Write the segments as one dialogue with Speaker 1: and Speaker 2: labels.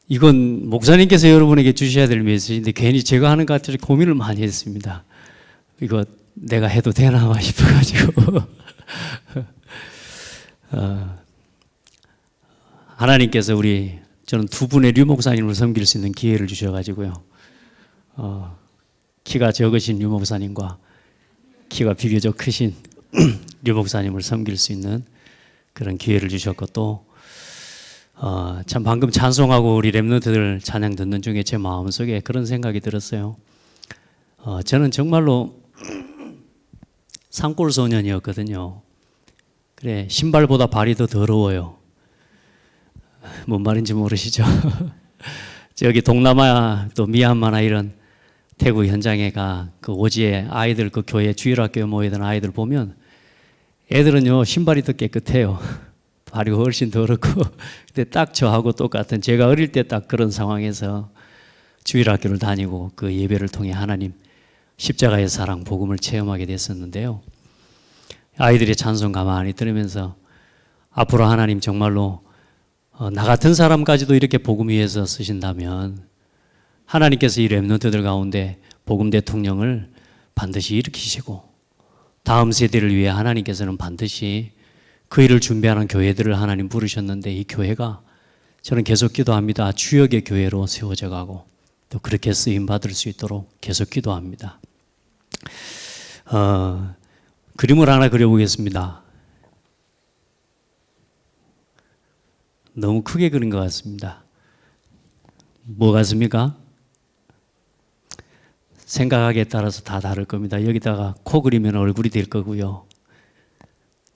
Speaker 1: 이건 목사님께서 여러분에게 주셔야 될 메시지인데 괜히 제가 하는 것 같아서 고민을 많이 했습니다. 이거 내가 해도 되나 싶어가지고 하나님께서 저는 두 분의 류 목사님을 섬길 수 있는 기회를 주셔가지고요. 키가 적으신 류 목사님과 키가 비교적 크신 류 목사님을 섬길 수 있는 그런 기회를 주셨고 또 참 방금 찬송하고 우리 랩런트들 찬양 듣는 중에 제 마음속에 그런 생각이 들었어요. 저는 정말로 산골 소년이었거든요. 그래, 신발보다 발이 더 더러워요. 뭔 말인지 모르시죠? 저기 동남아 또 미얀마나 이런 태국 현장에 그 오지에 아이들 그 교회 주일학교에 모이던 아이들 보면 애들은요 신발이 더 깨끗해요. 발이 훨씬 더럽고. 근데 딱 저하고 똑같은 제가 어릴 때 딱 그런 상황에서 주일학교를 다니고 그 예배를 통해 하나님 십자가의 사랑 복음을 체험하게 됐었는데요. 아이들의 찬송 가만히 들으면서 앞으로 하나님 정말로 나 같은 사람까지도 이렇게 복음 위해서 쓰신다면 하나님께서 이 렘넌트들 가운데 복음 대통령을 반드시 일으키시고 다음 세대를 위해 하나님께서는 반드시 그 일을 준비하는 교회들을 하나님 부르셨는데 이 교회가 저는 계속 기도합니다. 주역의 교회로 세워져 가고 또 그렇게 쓰임 받을 수 있도록 계속 기도합니다. 그림을 하나 그려보겠습니다. 너무 크게 그린 것 같습니다. 뭐 같습니까? 생각하기에 따라서 다 다를 겁니다. 여기다가 코 그리면 얼굴이 될 거고요.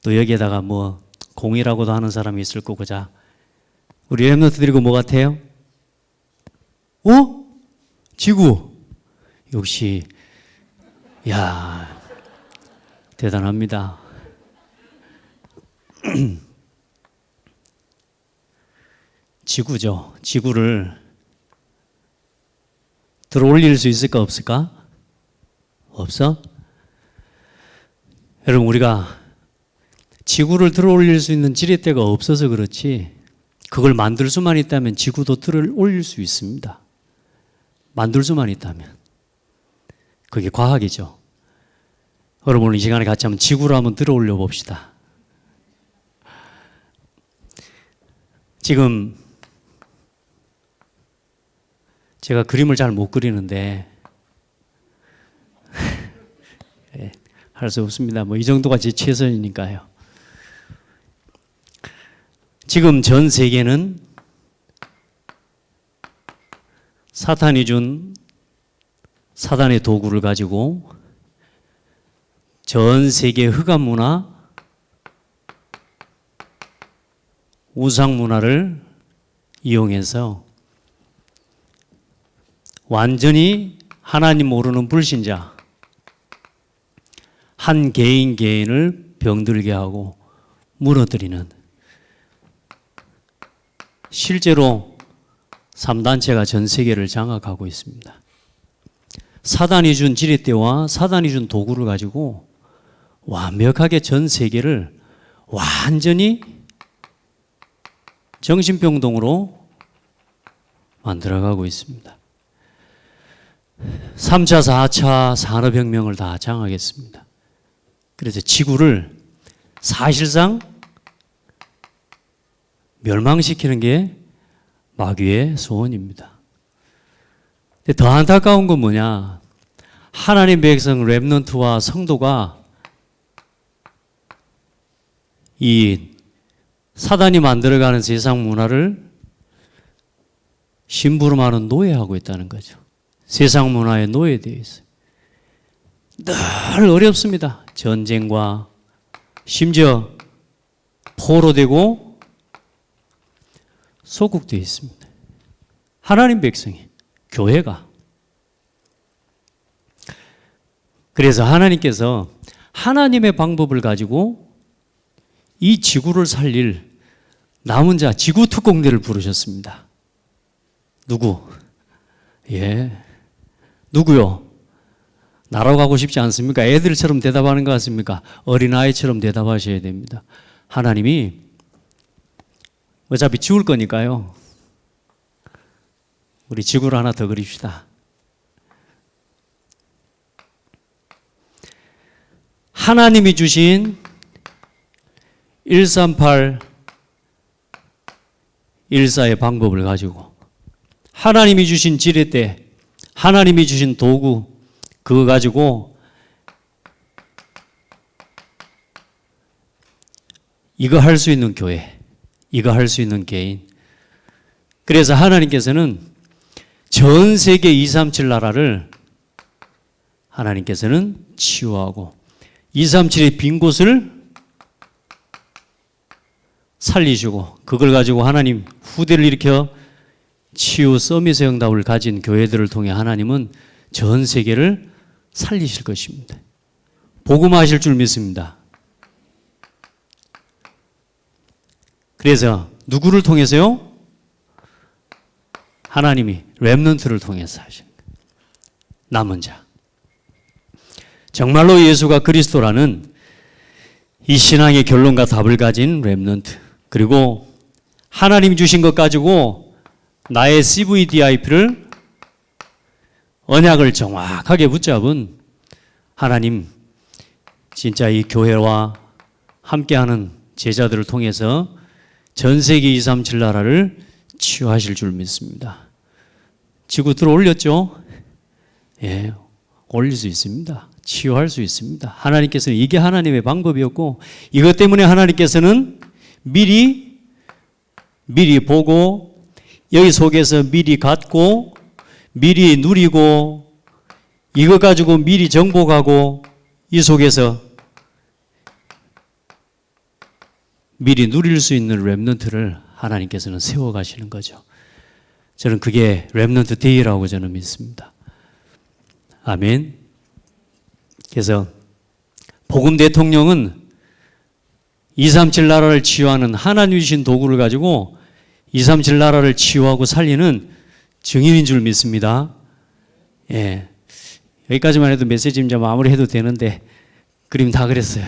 Speaker 1: 또 여기에다가 뭐 공이라고도 하는 사람이 있을 거고. 자, 우리 렘넌트들이 뭐 같아요? 지구. 역시 야 대단합니다. 지구죠. 지구를 들어 올릴 수 있을까 없을까? 없어? 여러분 우리가 지구를 들어 올릴 수 있는 지렛대가 없어서 그렇지 그걸 만들 수만 있다면 지구도 들어 올릴 수 있습니다. 만들 수만 있다면. 그게 과학이죠. 여러분 오늘 이 시간에 같이 한번 지구를 한번 들어 올려 봅시다. 지금 제가 그림을 잘 못 그리는데 할 수 없습니다. 뭐 이 정도가 제 최선이니까요. 지금 전 세계는 사탄이 준 사단의 도구를 가지고 전 세계 흑암 문화, 우상 문화를 이용해서 완전히 하나님 모르는 불신자 한 개인을 병들게 하고 무너뜨리는 실제로 3단체가 전 세계를 장악하고 있습니다. 사단이 준 지렛대와 사단이 준 도구를 가지고 완벽하게 전 세계를 완전히 정신병동으로 만들어가고 있습니다. 3차, 4차 산업혁명을 다 장악했습니다. 그래서 지구를 사실상 멸망시키는 게 마귀의 소원입니다. 근데 더 안타까운 건 뭐냐? 하나님 백성 렘넌트와 성도가 이 사단이 만들어가는 세상 문화를 심부름하는 노예하고 있다는 거죠. 세상 문화에 노예되어 있어요. 늘 어렵습니다. 전쟁과 심지어 포로되고 소국되어 있습니다. 하나님 백성이, 교회가. 그래서 하나님께서 하나님의 방법을 가지고 이 지구를 살릴 남은 자, 지구 특공대를 부르셨습니다. 누구? 누구요? 날아가고 싶지 않습니까? 애들처럼 대답하는 것 같습니까? 어린아이처럼 대답하셔야 됩니다. 하나님이 어차피 죽을 거니까요. 우리 지구를 하나 더 그립시다. 하나님이 주신 138, 14의 방법을 가지고 하나님이 주신 지렛대, 하나님이 주신 도구, 그거 가지고 이거 할 수 있는 교회, 이거 할 수 있는 개인. 그래서 하나님께서는 전 세계 237 나라를 하나님께서는 치유하고 237의 빈 곳을 살리시고 그걸 가지고 하나님 후대를 일으켜 치유 서밋의 응답을 가진 교회들을 통해 하나님은 전 세계를 살리실 것입니다. 복음하실 줄 믿습니다. 그래서 누구를 통해서요? 하나님이 렘넌트를 통해서 하신 거예요. 남은 자. 정말로 예수가 그리스도라는 이 신앙의 결론과 답을 가진 렘넌트, 그리고 하나님이 주신 것 가지고 나의 CVDIP를 언약을 정확하게 붙잡은 하나님, 진짜 이 교회와 함께하는 제자들을 통해서 전 세계 237 나라를 치유하실 줄 믿습니다. 지구 들어 올렸죠? 예, 올릴 수 있습니다. 치유할 수 있습니다. 하나님께서는 이게 하나님의 방법이었고, 이것 때문에 하나님께서는 미리 보고 여기 속에서 미리 갖고 미리 누리고 이거 가지고 미리 정복하고 이 속에서 미리 누릴 수 있는 렘넌트를 하나님께서는 세워가시는 거죠. 저는 그게 렘넌트 데이라고 저는 믿습니다. 아멘. 그래서 복음 대통령은 237 나라를 치유하는 하나님 주신 도구를 가지고 237 나라를 치유하고 살리는 증인인 줄 믿습니다. 예. 여기까지만 해도 메시지 이제 마무리해도 되는데 그림 다 그랬어요.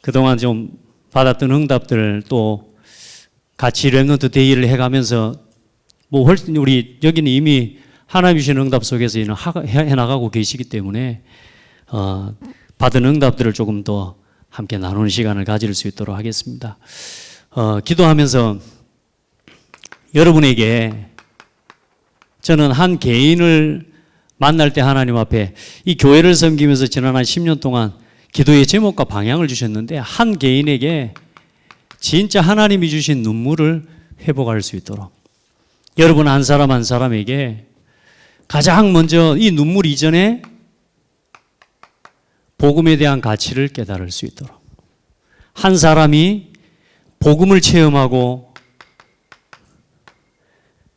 Speaker 1: 그동안 좀 받았던 응답들 또 같이 렘넌트 데이를 해가면서 뭐 훨씬 우리 여기는 이미 하나님 주신 응답 속에서 해나가고 계시기 때문에 받은 응답들을 조금 더 함께 나누는 시간을 가질 수 있도록 하겠습니다. 기도하면서 여러분에게 저는 한 개인을 만날 때 하나님 앞에 이 교회를 섬기면서 지난 한 10년 동안 기도의 제목과 방향을 주셨는데 한 개인에게 진짜 하나님이 주신 눈물을 회복할 수 있도록 여러분 한 사람 한 사람에게 가장 먼저 이 눈물 이전에 복음에 대한 가치를 깨달을 수 있도록 한 사람이 복음을 체험하고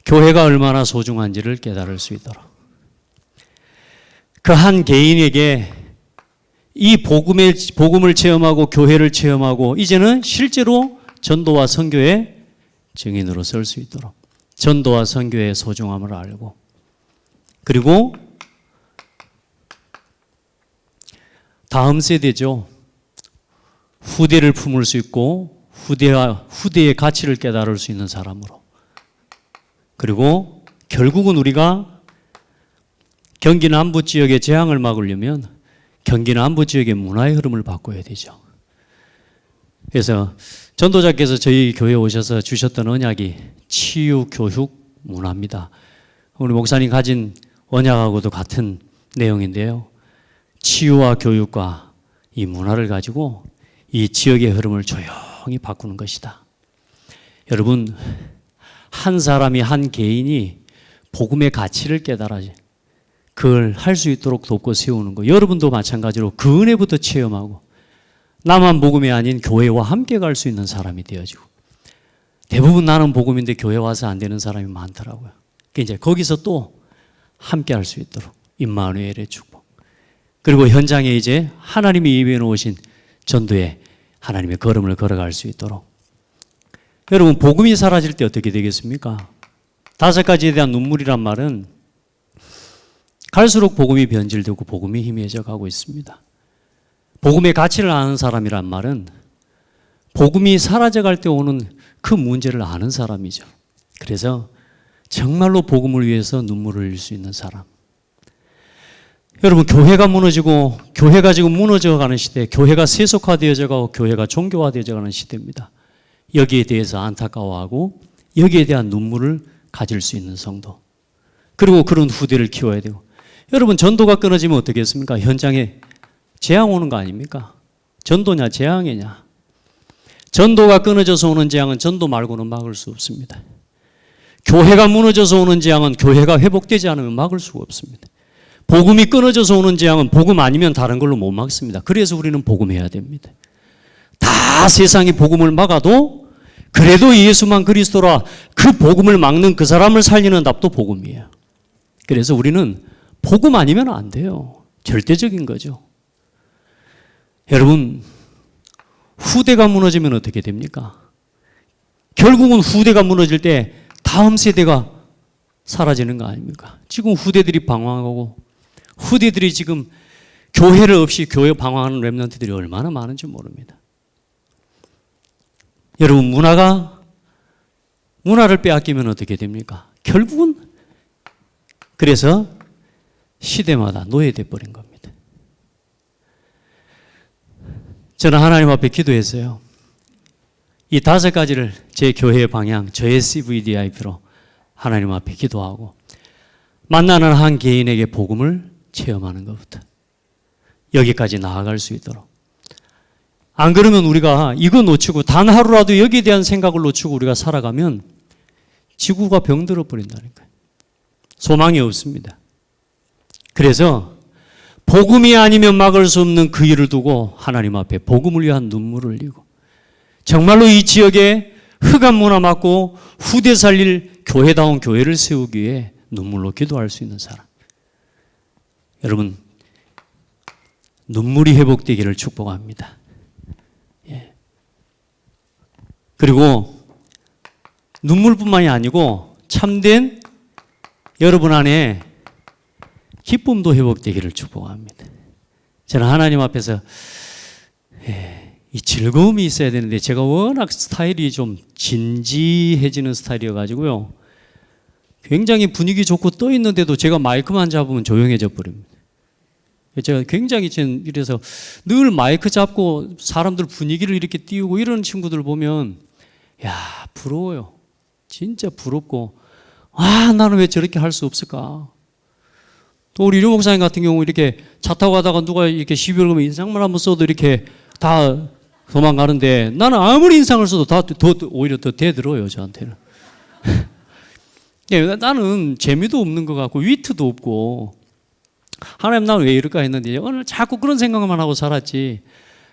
Speaker 1: 교회가 얼마나 소중한지를 깨달을 수 있도록 그 한 개인에게 이 복음을 체험하고 교회를 체험하고 이제는 실제로 전도와 선교의 증인으로 설 수 있도록 전도와 선교의 소중함을 알고 그리고 다음 세대죠. 후대를 품을 수 있고 후대의 가치를 깨달을 수 있는 사람으로 그리고 결국은 우리가 경기 남부 지역의 재앙을 막으려면 경기 남부 지역의 문화의 흐름을 바꿔야 되죠. 그래서 전도자께서 저희 교회에 오셔서 주셨던 언약이 치유, 교육, 문화입니다. 우리 목사님 가진 언약하고도 같은 내용인데요. 치유와 교육과 이 문화를 가지고 이 지역의 흐름을 조용히 바꾸는 것이다. 여러분, 한 사람이 한 개인이 복음의 가치를 깨달아야지. 그걸 할 수 있도록 돕고 세우는 거. 여러분도 마찬가지로 그 은혜부터 체험하고 나만 복음이 아닌 교회와 함께 갈 수 있는 사람이 되어지고 대부분 나는 복음인데 교회 와서 안 되는 사람이 많더라고요. 이제 거기서 또 함께 할 수 있도록 임마누엘의 축복. 그리고 현장에 이제 하나님이 예비해 놓으신 전도에 하나님의 걸음을 걸어갈 수 있도록. 여러분 복음이 사라질 때 어떻게 되겠습니까? 5가지에 대한 눈물이란 말은 갈수록 복음이 변질되고 복음이 희미해져 가고 있습니다. 복음의 가치를 아는 사람이란 말은 복음이 사라져갈 때 오는 그 문제를 아는 사람이죠. 그래서 정말로 복음을 위해서 눈물을 흘릴 수 있는 사람. 여러분, 교회가 무너지고 교회가 지금 무너져가는 시대, 교회가 세속화되어져 가고 교회가 종교화되어져 가는 시대입니다. 여기에 대해서 안타까워하고 여기에 대한 눈물을 가질 수 있는 성도, 그리고 그런 후대를 키워야 되고. 여러분, 전도가 끊어지면 어떻겠습니까? 현장에 재앙 오는 거 아닙니까? 전도냐 재앙이냐? 전도가 끊어져서 오는 재앙은 전도 말고는 막을 수 없습니다. 교회가 무너져서 오는 재앙은 교회가 회복되지 않으면 막을 수가 없습니다. 복음이 끊어져서 오는 재앙은 복음 아니면 다른 걸로 못 막습니다. 그래서 우리는 복음해야 됩니다. 다 세상이 복음을 막아도 그래도 예수만 그리스도라, 그 복음을 막는 그 사람을 살리는 답도 복음이에요. 그래서 우리는 복음 아니면 안 돼요. 절대적인 거죠. 여러분, 후대가 무너지면 어떻게 됩니까? 결국은 후대가 무너질 때 다음 세대가 사라지는 거 아닙니까? 지금 후대들이 방황하고 후대들이 지금 교회를 없이 교회 방황하는 렘넌트들이 얼마나 많은지 모릅니다. 여러분, 문화를 빼앗기면 어떻게 됩니까? 결국은 그래서 시대마다 노예돼 버린 겁니다. 저는 하나님 앞에 기도했어요. 이 5가지를 제 교회의 방향, 저의 CVDIP로 하나님 앞에 기도하고, 만나는 한 개인에게 복음을 체험하는 것부터 여기까지 나아갈 수 있도록. 안 그러면 우리가 이거 놓치고 단 하루라도 여기에 대한 생각을 놓치고 우리가 살아가면 지구가 병들어 버린다니까요. 소망이 없습니다. 그래서 복음이 아니면 막을 수 없는 그 일을 두고 하나님 앞에 복음을 위한 눈물을 흘리고, 정말로 이 지역에 흑암 문화 막고 후대 살릴 교회다운 교회를 세우기 위해 눈물로 기도할 수 있는 사람. 여러분, 눈물이 회복되기를 축복합니다. 예. 그리고 눈물뿐만이 아니고 참된 여러분 안에 기쁨도 회복되기를 축복합니다. 저는 하나님 앞에서 이 즐거움이 있어야 되는데, 제가 워낙 스타일이 좀 진지해지는 스타일이어가지고요, 굉장히 분위기 좋고 떠 있는데도 제가 마이크만 잡으면 조용해져 버립니다. 제가 굉장히 이래서 늘 마이크 잡고 사람들 분위기를 이렇게 띄우고 이런 친구들 보면 야, 부러워요. 진짜 부럽고, 나는 왜 저렇게 할 수 없을까? 또 우리 류 목사님 같은 경우 이렇게 차 타고 가다가 누가 이렇게 시비 걸면 인상만 한번 써도 이렇게 다 도망가는데, 나는 아무리 인상을 써도 오히려 더 대들어요, 저한테는. 나는 재미도 없는 것 같고 위트도 없고, 하나님 나는 왜 이럴까 했는데 오늘 자꾸 그런 생각만 하고 살았지,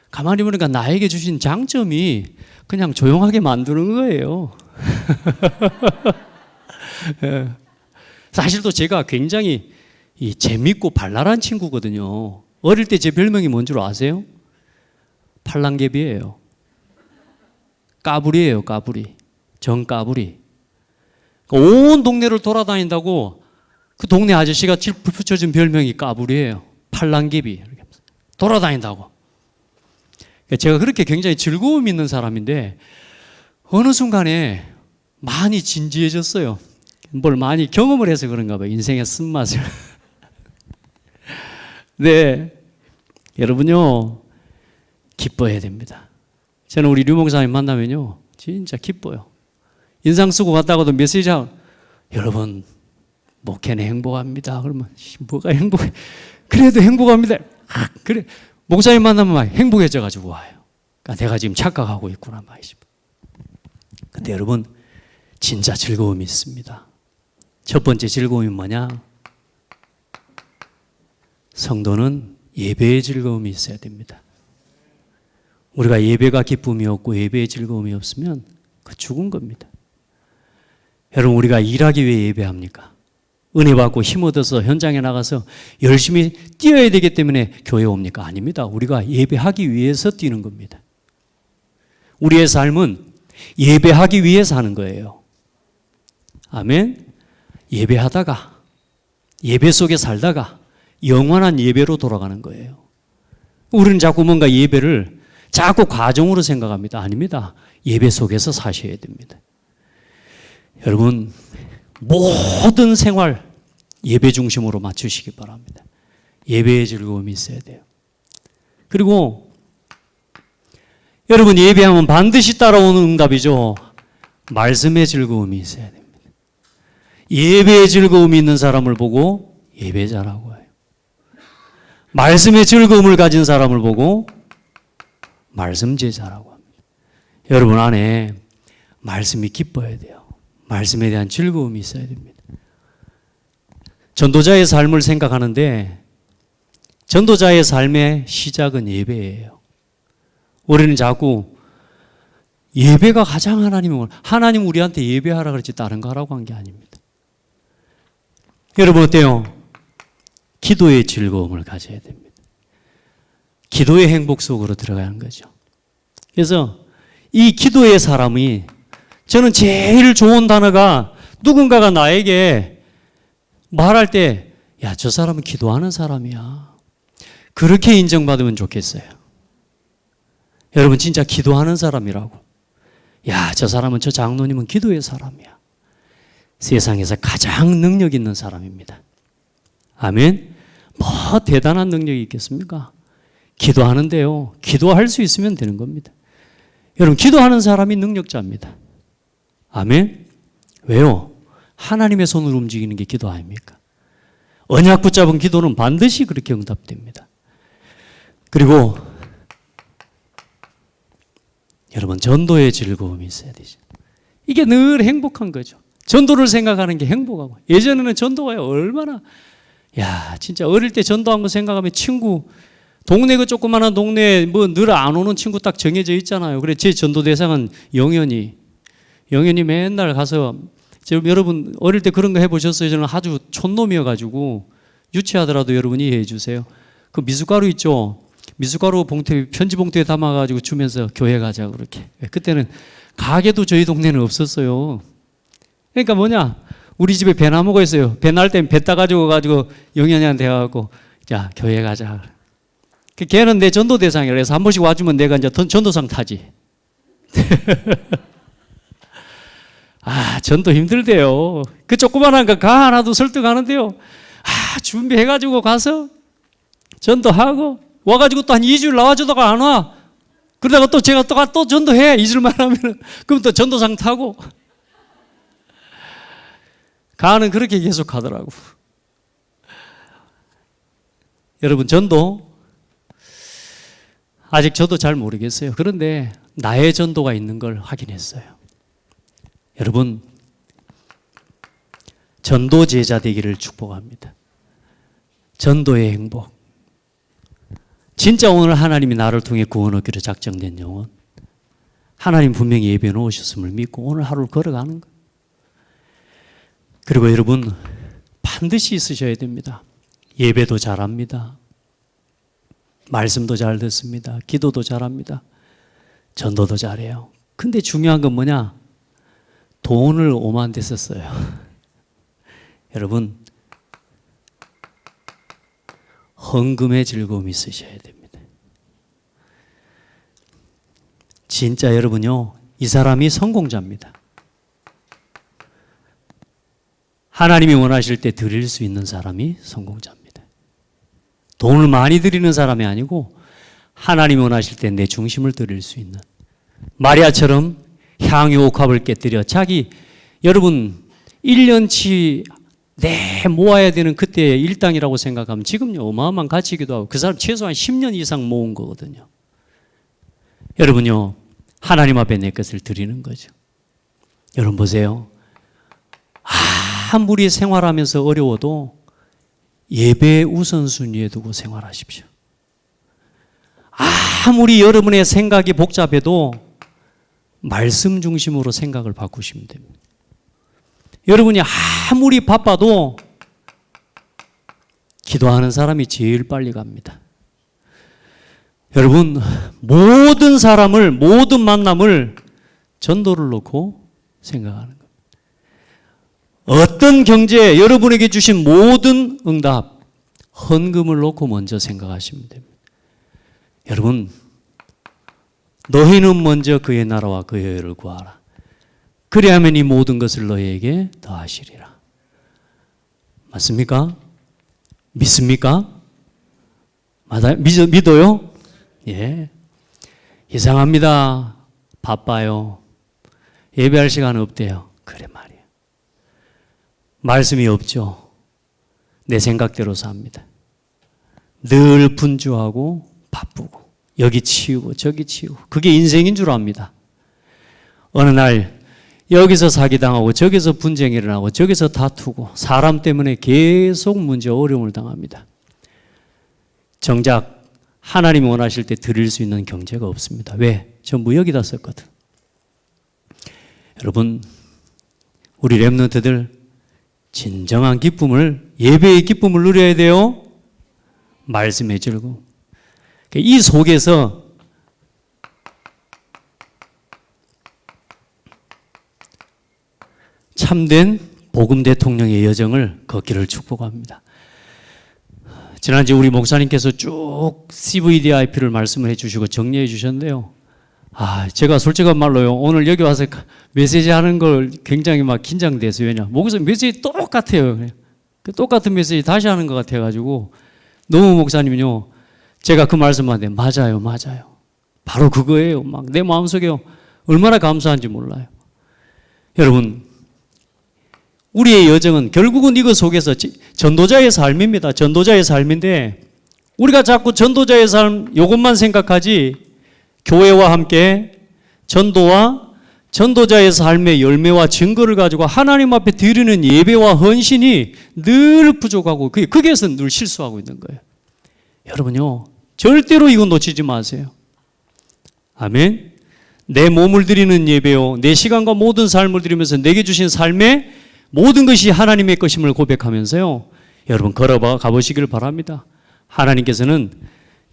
Speaker 1: 가만히 보니까 나에게 주신 장점이 그냥 조용하게 만드는 거예요. 사실 또 제가 굉장히 재밌고 발랄한 친구거든요. 어릴 때 제 별명이 뭔 줄 아세요? 팔랑개비예요. 까불이에요, 까불이. 정까불이. 온 동네를 돌아다닌다고 그 동네 아저씨가 붙여준 별명이 까불이에요. 팔랑개비. 돌아다닌다고. 제가 그렇게 굉장히 즐거움 있는 사람인데 어느 순간에 많이 진지해졌어요. 뭘 많이 경험을 해서 그런가 봐요. 인생의 쓴맛을. 네, 여러분요, 기뻐해야 됩니다. 저는 우리 류 목사님 만나면요 진짜 기뻐요. 인상 쓰고 갔다가도 메시지하고, 여러분 목회는 행복합니다. 그러면 뭐가 행복해? 그래도 행복합니다. 그래, 목사님 만나면 막 행복해져 가지고 와요. 그러니까 내가 지금 착각하고 있구나 말이죠. 근데 여러분, 진짜 즐거움이 있습니다. 첫 번째 즐거움이 뭐냐? 성도는 예배의 즐거움이 있어야 됩니다. 우리가 예배가 기쁨이 없고 예배의 즐거움이 없으면 그 죽은 겁니다. 여러분, 우리가 일하기 위해 예배합니까? 은혜 받고 힘 얻어서 현장에 나가서 열심히 뛰어야 되기 때문에 교회에 옵니까? 아닙니다. 우리가 예배하기 위해서 뛰는 겁니다. 우리의 삶은 예배하기 위해 사는 거예요. 아멘. 예배하다가, 예배 속에 살다가 영원한 예배로 돌아가는 거예요. 우리는 자꾸 뭔가 예배를 자꾸 과정으로 생각합니다. 아닙니다. 예배 속에서 사셔야 됩니다. 여러분, 모든 생활 예배 중심으로 맞추시기 바랍니다. 예배의 즐거움이 있어야 돼요. 그리고 여러분, 예배하면 반드시 따라오는 응답이죠. 말씀의 즐거움이 있어야 됩니다. 예배의 즐거움이 있는 사람을 보고 예배자라고 해요. 말씀의 즐거움을 가진 사람을 보고 말씀제자라고 합니다. 여러분 안에 말씀이 기뻐야 돼요. 말씀에 대한 즐거움이 있어야 됩니다. 전도자의 삶을 생각하는데 전도자의 삶의 시작은 예배예요. 우리는 자꾸 예배가 가장 하나님 우리한테 예배하라 그랬지 다른 거 하라고 한 게 아닙니다. 여러분 어때요? 기도의 즐거움을 가져야 됩니다. 기도의 행복 속으로 들어가는 거죠. 그래서 이 기도의 사람이 저는 제일 좋은 단어가 누군가가 나에게 말할 때 야, 저 사람은 기도하는 사람이야. 그렇게 인정받으면 좋겠어요. 여러분 진짜 기도하는 사람이라고. 야, 저 사람은 저 장로님은 기도의 사람이야. 세상에서 가장 능력 있는 사람입니다. 아멘. 뭐 대단한 능력이 있겠습니까? 기도하는데요. 기도할 수 있으면 되는 겁니다. 여러분 기도하는 사람이 능력자입니다. 아멘. 왜요? 하나님의 손으로 움직이는 게 기도 아닙니까? 언약 붙잡은 기도는 반드시 그렇게 응답됩니다. 그리고 여러분 전도의 즐거움이 있어야 되죠. 이게 늘 행복한 거죠. 전도를 생각하는 게 행복하고. 예전에는 전도가 얼마나 진짜 어릴 때 전도한 거 생각하면 친구 동네 그 조그마한 동네에 뭐 늘 안 오는 친구 딱 정해져 있잖아요. 그래 제 전도 대상은 영현이 맨날 가서 여러분 어릴 때 그런 거 해보셨어요? 저는 아주 촌놈이어가지고 유치하더라도 여러분이 이해해 주세요. 그 미숫가루 있죠? 미숫가루 봉투 편지 봉투에 담아가지고 주면서 교회 가자 그렇게. 그때는 가게도 저희 동네는 없었어요. 그러니까 뭐냐? 우리 집에 배나무가 있어요. 배 날 땐 배 따가지고 영현이한테 해갖고 자 교회 가자. 걔는 내 전도 대상이라 해서 한 번씩 와주면 내가 이제 전도상 타지. 전도 힘들대요. 그 조그만한 거 가 하나도 설득하는데요. 준비해가지고 가서 전도하고 와가지고 또 한 2주일 나와주다가 안 와. 그러다가 또 제가 또 전도해. 2주일만 하면 그럼 또 전도상 타고. 가는 그렇게 계속 하더라고. 여러분 전도 아직 저도 잘 모르겠어요. 그런데 나의 전도가 있는 걸 확인했어요. 여러분 전도 제자 되기를 축복합니다. 전도의 행복. 진짜 오늘 하나님이 나를 통해 구원 얻기로 작정된 영혼. 하나님 분명히 예배해 놓으셨음을 믿고 오늘 하루를 걸어가는 것. 그리고 여러분 반드시 있으셔야 됩니다. 예배도 잘합니다. 말씀도 잘 듣습니다. 기도도 잘합니다. 전도도 잘해요. 근데 중요한 건 뭐냐? 돈을 오만 대 썼어요. 여러분 헌금의 즐거움이 있으셔야 됩니다. 진짜 여러분요, 이 사람이 성공자입니다. 하나님이 원하실 때 드릴 수 있는 사람이 성공자입니다. 돈을 많이 드리는 사람이 아니고 하나님이 원하실 때 내 중심을 드릴 수 있는 마리아처럼 향유 옥합을 깨뜨려 자기 여러분 1년치 내 모아야 되는 그때의 일당이라고 생각하면 지금요 어마어마한 가치이기도 하고 그 사람 최소한 10년 이상 모은 거거든요. 여러분요 하나님 앞에 내 것을 드리는 거죠. 여러분 보세요. 아무리 생활하면서 어려워도 예배 우선순위에 두고 생활하십시오. 아무리 여러분의 생각이 복잡해도 말씀 중심으로 생각을 바꾸시면 됩니다. 여러분이 아무리 바빠도 기도하는 사람이 제일 빨리 갑니다. 여러분 모든 사람을 모든 만남을 전도를 놓고 생각하는 겁니다. 어떤 경제 여러분에게 주신 모든 응답 헌금을 놓고 먼저 생각하시면 됩니다. 여러분 너희는 먼저 그의 나라와 그의 의를 구하라. 그리하면 이 모든 것을 너희에게 더하시리라. 맞습니까? 믿습니까? 맞아요? 믿어요? 예. 이상합니다. 바빠요. 예배할 시간 없대요. 그래 말이에요. 말씀이 없죠. 내 생각대로 삽니다. 늘 분주하고 바쁘고 여기 치우고 저기 치우고 그게 인생인 줄 압니다. 어느 날 여기서 사기당하고 저기서 분쟁이 일어나고 저기서 다투고 사람 때문에 계속 문제 어려움을 당합니다. 정작 하나님이 원하실 때 드릴 수 있는 경제가 없습니다. 왜? 전부 여기다 썼거든. 여러분, 우리 렘넌트들 진정한 기쁨을, 예배의 기쁨을 누려야 돼요. 말씀의 즐거움. 이 속에서 참된 복음 대통령의 여정을 걷기를 축복합니다. 지난주에 우리 목사님께서 쭉 CVDIP를 말씀을 해주시고 정리해 주셨는데요. 제가 솔직한 말로요, 오늘 여기 와서 메시지 하는 걸 굉장히 막 긴장돼서, 왜냐, 목사 메시지 똑같아요. 그 똑같은 메시지 다시 하는 것 같아가지고, 너무 목사님은요, 제가 그 말씀한테 맞아요. 바로 그거예요. 막 내 마음속에 얼마나 감사한지 몰라요. 여러분, 우리의 여정은 결국은 이거 속에서 전도자의 삶입니다. 전도자의 삶인데 우리가 자꾸 전도자의 삶 이것만 생각하지 교회와 함께 전도와 전도자의 삶의 열매와 증거를 가지고 하나님 앞에 드리는 예배와 헌신이 늘 부족하고 거기에서 늘 실수하고 있는 거예요. 여러분요, 절대로 이거 놓치지 마세요. 아멘. 내 몸을 드리는 예배요, 내 시간과 모든 삶을 드리면서 내게 주신 삶의 모든 것이 하나님의 것임을 고백하면서요, 여러분 걸어가 보시길 바랍니다. 하나님께서는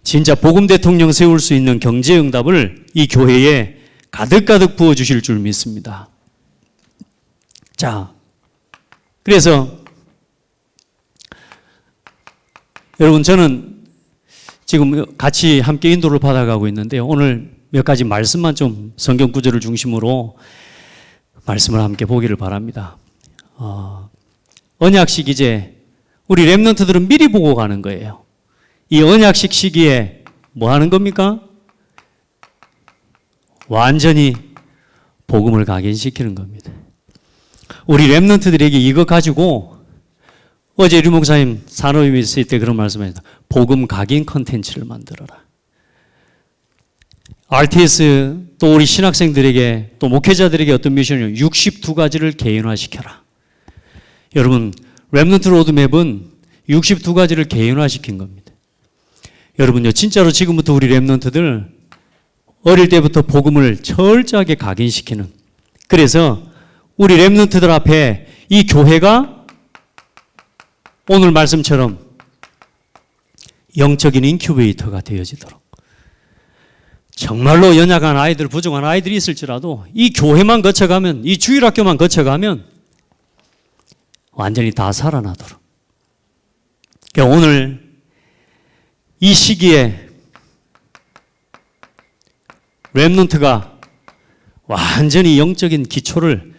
Speaker 1: 진짜 복음 대통령 세울 수 있는 경제 응답을 이 교회에 가득가득 부어주실 줄 믿습니다. 자, 그래서 여러분, 저는 지금 같이 함께 인도를 받아가고 있는데요, 오늘 몇 가지 말씀만 좀 성경 구절을 중심으로 말씀을 함께 보기를 바랍니다. 언약식 이제 우리 렘넌트들은 미리 보고 가는 거예요. 이 언약식 시기에 뭐 하는 겁니까? 완전히 복음을 각인시키는 겁니다. 우리 렘넌트들에게 이거 가지고 어제 류 목사님 산업이 있을 때 그런 말씀하셨다. 복음 각인 컨텐츠를 만들어라. RTS 또 우리 신학생들에게 또 목회자들에게 어떤 미션이요? 62가지를 개인화시켜라. 여러분, 렘넌트 로드맵은 62가지를 개인화시킨 겁니다. 여러분요, 진짜로 지금부터 우리 렘넌트들 어릴 때부터 복음을 철저하게 각인시키는, 그래서 우리 렘넌트들 앞에 이 교회가 오늘 말씀처럼 영적인 인큐베이터가 되어지도록, 정말로 연약한 아이들, 부족한 아이들이 있을지라도 이 교회만 거쳐가면, 이 주일학교만 거쳐가면 완전히 다 살아나도록. 그러니까 오늘 이 시기에 렘넌트가 완전히 영적인 기초를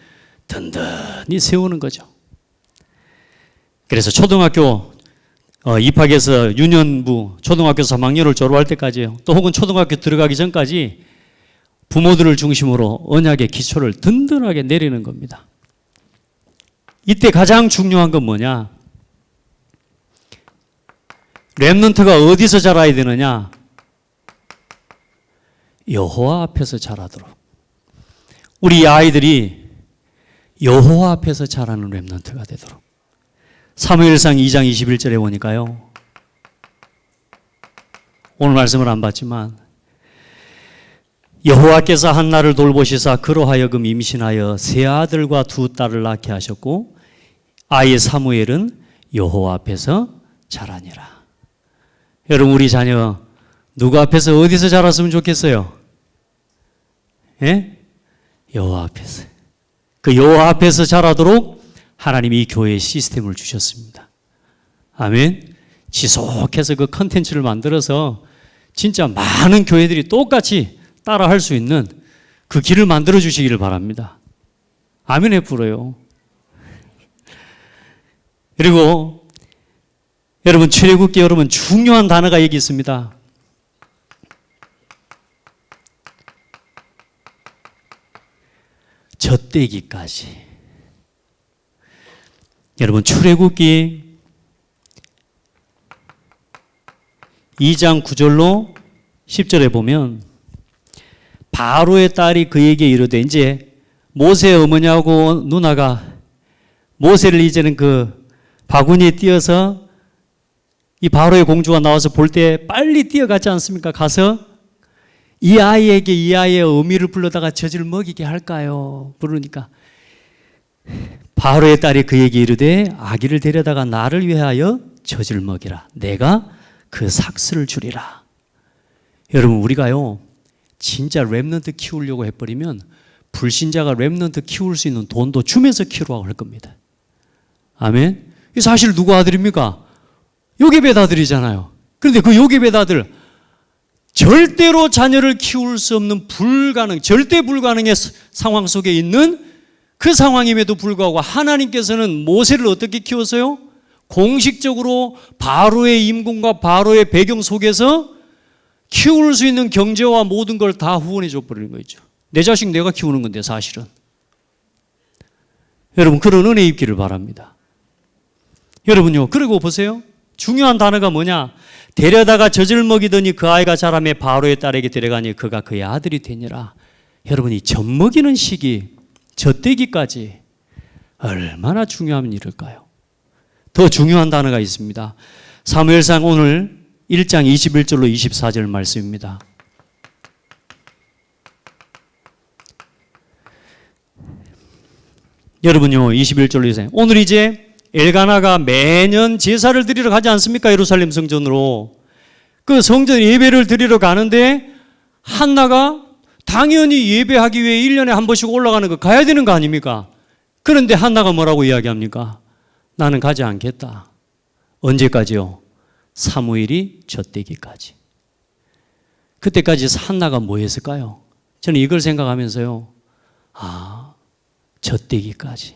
Speaker 1: 든든히 세우는 거죠. 그래서 초등학교 입학해서 유년부, 초등학교 3학년을 졸업할 때까지요, 또 혹은 초등학교 들어가기 전까지 부모들을 중심으로 언약의 기초를 든든하게 내리는 겁니다. 이때 가장 중요한 건 뭐냐? 렘넌트가 어디서 자라야 되느냐? 여호와 앞에서 자라도록. 우리 아이들이 여호와 앞에서 자라는 렘넌트가 되도록. 사무엘상 2장 21절에 보니까요, 오늘 말씀을 안 봤지만 여호와께서 한나를 돌보시사 그로 하여금 임신하여 세 아들과 두 딸을 낳게 하셨고 아이 사무엘은 여호와 앞에서 자라니라. 여러분, 우리 자녀 누구 앞에서 어디서 자랐으면 좋겠어요? 예? 여호와 앞에서. 그 여호와 앞에서 자라도록 하나님이 이 교회에 시스템을 주셨습니다. 아멘. 지속해서 그 컨텐츠를 만들어서 진짜 많은 교회들이 똑같이 따라 할 수 있는 그 길을 만들어 주시기를 바랍니다. 아멘에 불어요. 그리고 여러분, 출애굽기 여러분 중요한 단어가 여기 있습니다. 젖대기까지. 여러분, 출애굽기 2장 9절로 10절에 보면 바로의 딸이 그에게 이르되, 이제 모세의 어머니하고 누나가 모세를 이제는 그 바구니에 띄어서 이 바로의 공주가 나와서 볼 때 빨리 뛰어갔지 않습니까? 가서 이 아이에게 이 아이의 어미를 불러다가 젖을 먹이게 할까요? 부르니까 바로의 딸이 그에게 이르되, 아기를 데려다가 나를 위하여 젖을 먹이라. 내가 그 삭스를 주리라. 여러분, 우리가요 진짜 렘넌트 키우려고 해버리면 불신자가 렘넌트 키울 수 있는 돈도 주면서 키우라고 할 겁니다. 아멘. 이 사실 누구 아들입니까? 요셉의 아들이잖아요. 그런데 그 요셉의 아들 절대로 자녀를 키울 수 없는 절대 불가능의 상황 속에 있는 그 상황임에도 불구하고 하나님께서는 모세를 어떻게 키웠어요? 공식적으로 바로의 임금과 바로의 배경 속에서 키울 수 있는 경제와 모든 걸 다 후원해 줘버리는 거죠. 내 자식 내가 키우는 건데 사실은. 여러분, 그런 은혜 입기를 바랍니다. 여러분요, 그리고 보세요. 중요한 단어가 뭐냐? 데려다가 젖을 먹이더니 그 아이가 자라매 바로의 딸에게 데려가니 그가 그의 아들이 되니라. 여러분이 젖 먹이는 시기, 젖대기까지 얼마나 중요한 일일까요? 더 중요한 단어가 있습니다. 사무엘상 오늘 1장 21절로 24절 말씀입니다. 여러분요, 21절로 24절. 오늘 이제 엘가나가 매년 제사를 드리러 가지 않습니까? 예루살렘 성전으로. 그 성전 예배를 드리러 가는데 한나가 당연히 예배하기 위해 1년에 한 번씩 올라가는 거 가야 되는 거 아닙니까? 그런데 한나가 뭐라고 이야기합니까? 나는 가지 않겠다. 언제까지요? 사무엘이 젖대기까지. 그때까지 한나가 뭐 했을까요? 저는 이걸 생각하면서요, 젖대기까지.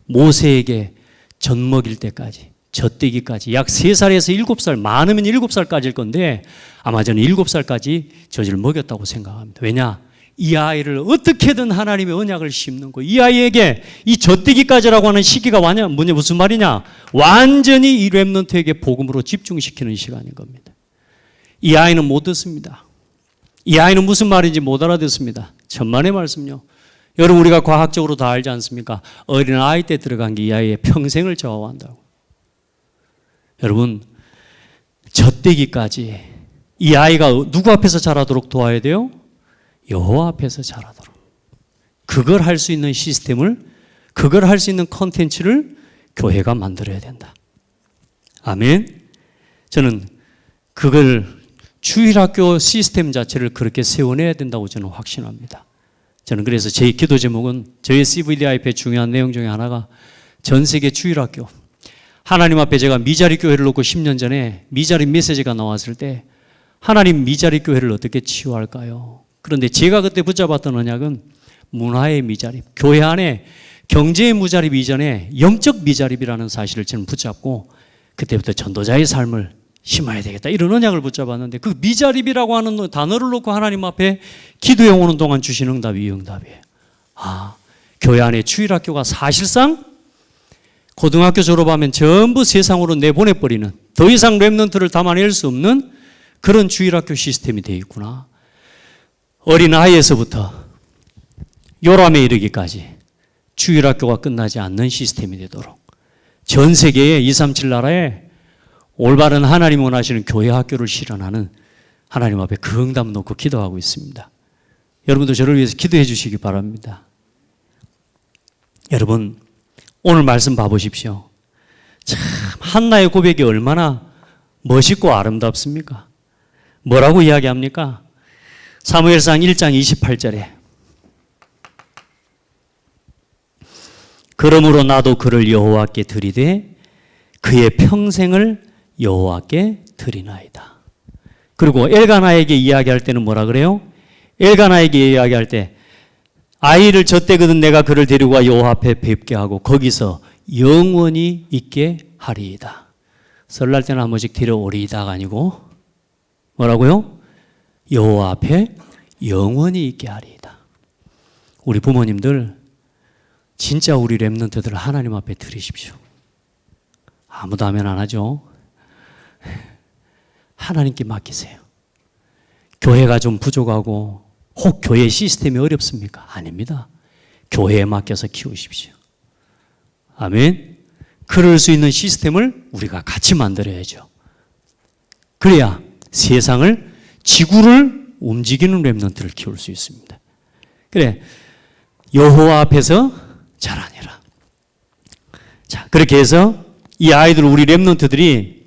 Speaker 1: 모세에게 젖 먹일 때까지, 젖대기까지 약 3살에서 7살, 많으면 7살까지일 건데 아마 저는 7살까지 젖을 먹였다고 생각합니다. 왜냐? 이 아이를 어떻게든 하나님의 언약을 심는 거. 이 아이에게 이 젖대기까지라고 하는 시기가 무슨 말이냐? 완전히 이 렘넌트에게 복음으로 집중시키는 시간인 겁니다. 이 아이는 못 듣습니다. 이 아이는 무슨 말인지 못 알아듣습니다. 천만의 말씀요. 여러분, 우리가 과학적으로 다 알지 않습니까? 어린아이 때 들어간 게 이 아이의 평생을 좌우한다고. 여러분, 젖대기까지 이 아이가 누구 앞에서 자라도록 도와야 돼요? 여호와 앞에서 자라도록. 그걸 할 수 있는 시스템을, 그걸 할 수 있는 컨텐츠를 교회가 만들어야 된다. 아멘. 저는 그걸 주일학교 시스템 자체를 그렇게 세워내야 된다고 저는 확신합니다. 저는 그래서 제 기도 제목은, 저희 CVDIP의 중요한 내용 중에 하나가 전 세계 주일학교. 하나님 앞에 제가 미자리 교회를 놓고 10년 전에 미자리 메시지가 나왔을 때 하나님, 미자리 교회를 어떻게 치유할까요? 그런데 제가 그때 붙잡았던 언약은 문화의 미자립, 교회 안에 경제의 무자립 이전에 영적 미자립이라는 사실을 저는 붙잡고 그때부터 전도자의 삶을 심어야 되겠다, 이런 언약을 붙잡았는데, 그 미자립이라고 하는 단어를 놓고 하나님 앞에 기도해 오는 동안 주신 응답이 이 응답이에요. 교회 안에 주일학교가 사실상 고등학교 졸업하면 전부 세상으로 내보내버리는, 더 이상 렘넌트를 담아낼 수 없는 그런 주일학교 시스템이 되어 있구나. 어린아이에서부터 요람에 이르기까지 주일학교가 끝나지 않는 시스템이 되도록 전 세계의 237 나라에 올바른 하나님 원하시는 교회 학교를 실현하는 하나님 앞에 그 응답 놓고 기도하고 있습니다. 여러분도 저를 위해서 기도해 주시기 바랍니다. 여러분, 오늘 말씀 봐보십시오. 참 한나의 고백이 얼마나 멋있고 아름답습니까? 뭐라고 이야기합니까? 사무엘상 1장 28절에 그러므로 나도 그를 여호와께 드리되 그의 평생을 여호와께 드리나이다. 그리고 엘가나에게 이야기할 때는 뭐라 그래요? 엘가나에게 이야기할 때 아이를 젖대거든 내가 그를 데리고 와 여호와 앞에 뵙게 하고 거기서 영원히 있게 하리이다. 설날 때는 한 번씩 데려오리이다가 아니고 뭐라고요? 여호와 앞에 영원히 있게 하리이다. 우리 부모님들 진짜 우리 렘넌트들을 하나님 앞에 드리십시오. 아무도 하면 안 하죠. 하나님께 맡기세요. 교회가 좀 부족하고 혹 교회 시스템이 어렵습니까? 아닙니다. 교회에 맡겨서 키우십시오. 아멘. 그럴 수 있는 시스템을 우리가 같이 만들어야죠. 그래야 세상을, 지구를 움직이는 렘넌트를 키울 수 있습니다. 그래, 여호와 앞에서 자라니라. 자, 그렇게 해서 이 아이들, 우리 렘넌트들이,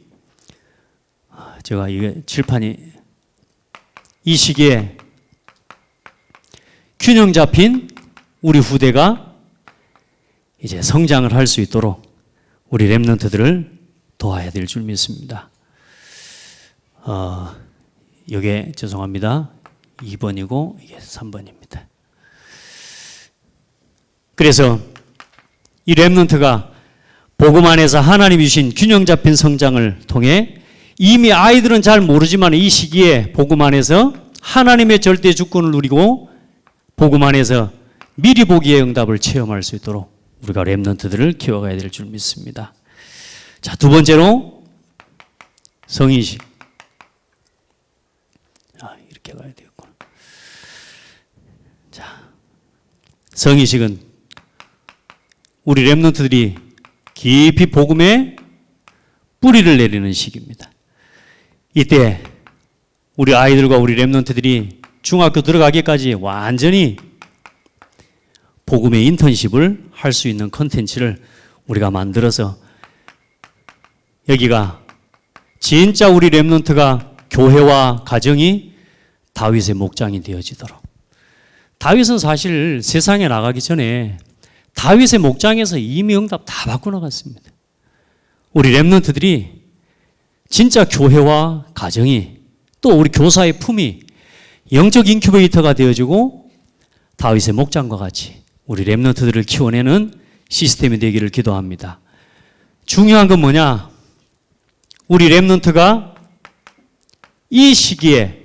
Speaker 1: 제가 이게 칠판이 이 시기에 균형 잡힌 우리 후대가 이제 성장을 할 수 있도록 우리 렘넌트들을 도와야 될 줄 믿습니다. 이게 죄송합니다. 2번이고 이게 3번입니다. 그래서 이 렘넌트가 복음 안에서 하나님이 주신 균형 잡힌 성장을 통해 이미 아이들은 잘 모르지만 이 시기에 복음 안에서 하나님의 절대 주권을 누리고 복음 안에서 미리 보기의 응답을 체험할 수 있도록 우리가 렘넌트들을 키워가야 될 줄 믿습니다. 자, 두 번째로 성인식. 이렇게 가야 되겠구나. 자, 성인식은 우리 렘넌트들이 깊이 복음에 뿌리를 내리는 시기입니다. 이때 우리 아이들과 우리 렘넌트들이 중학교 들어가기까지 완전히 복음의 인턴십을 할 수 있는 컨텐츠를 우리가 만들어서 여기가 진짜 우리 렘넌트가 교회와 가정이 다윗의 목장이 되어지도록. 다윗은 사실 세상에 나가기 전에 다윗의 목장에서 이미 응답 다 받고 나갔습니다. 우리 렘넌트들이 진짜 교회와 가정이 또 우리 교사의 품이 영적 인큐베이터가 되어지고 다윗의 목장과 같이 우리 렘넌트들을 키워내는 시스템이 되기를 기도합니다. 중요한 건 뭐냐? 우리 렘넌트가 이 시기에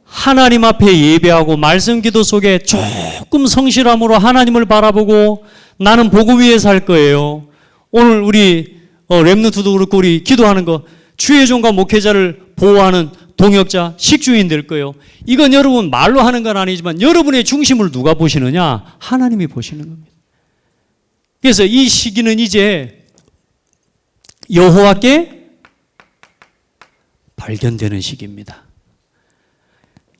Speaker 1: 하나님 앞에 예배하고 말씀 기도 속에 조금 성실함으로 하나님을 바라보고 나는 복음 위에 살 거예요. 오늘 우리 렘넌트도 그렇고 우리 기도하는 거 주의 종과 목회자를 보호하는 동역자, 식주인 될 거예요. 이건 여러분 말로 하는 건 아니지만 여러분의 중심을 누가 보시느냐? 하나님이 보시는 겁니다. 그래서 이 시기는 이제 여호와께 발견되는 시기입니다.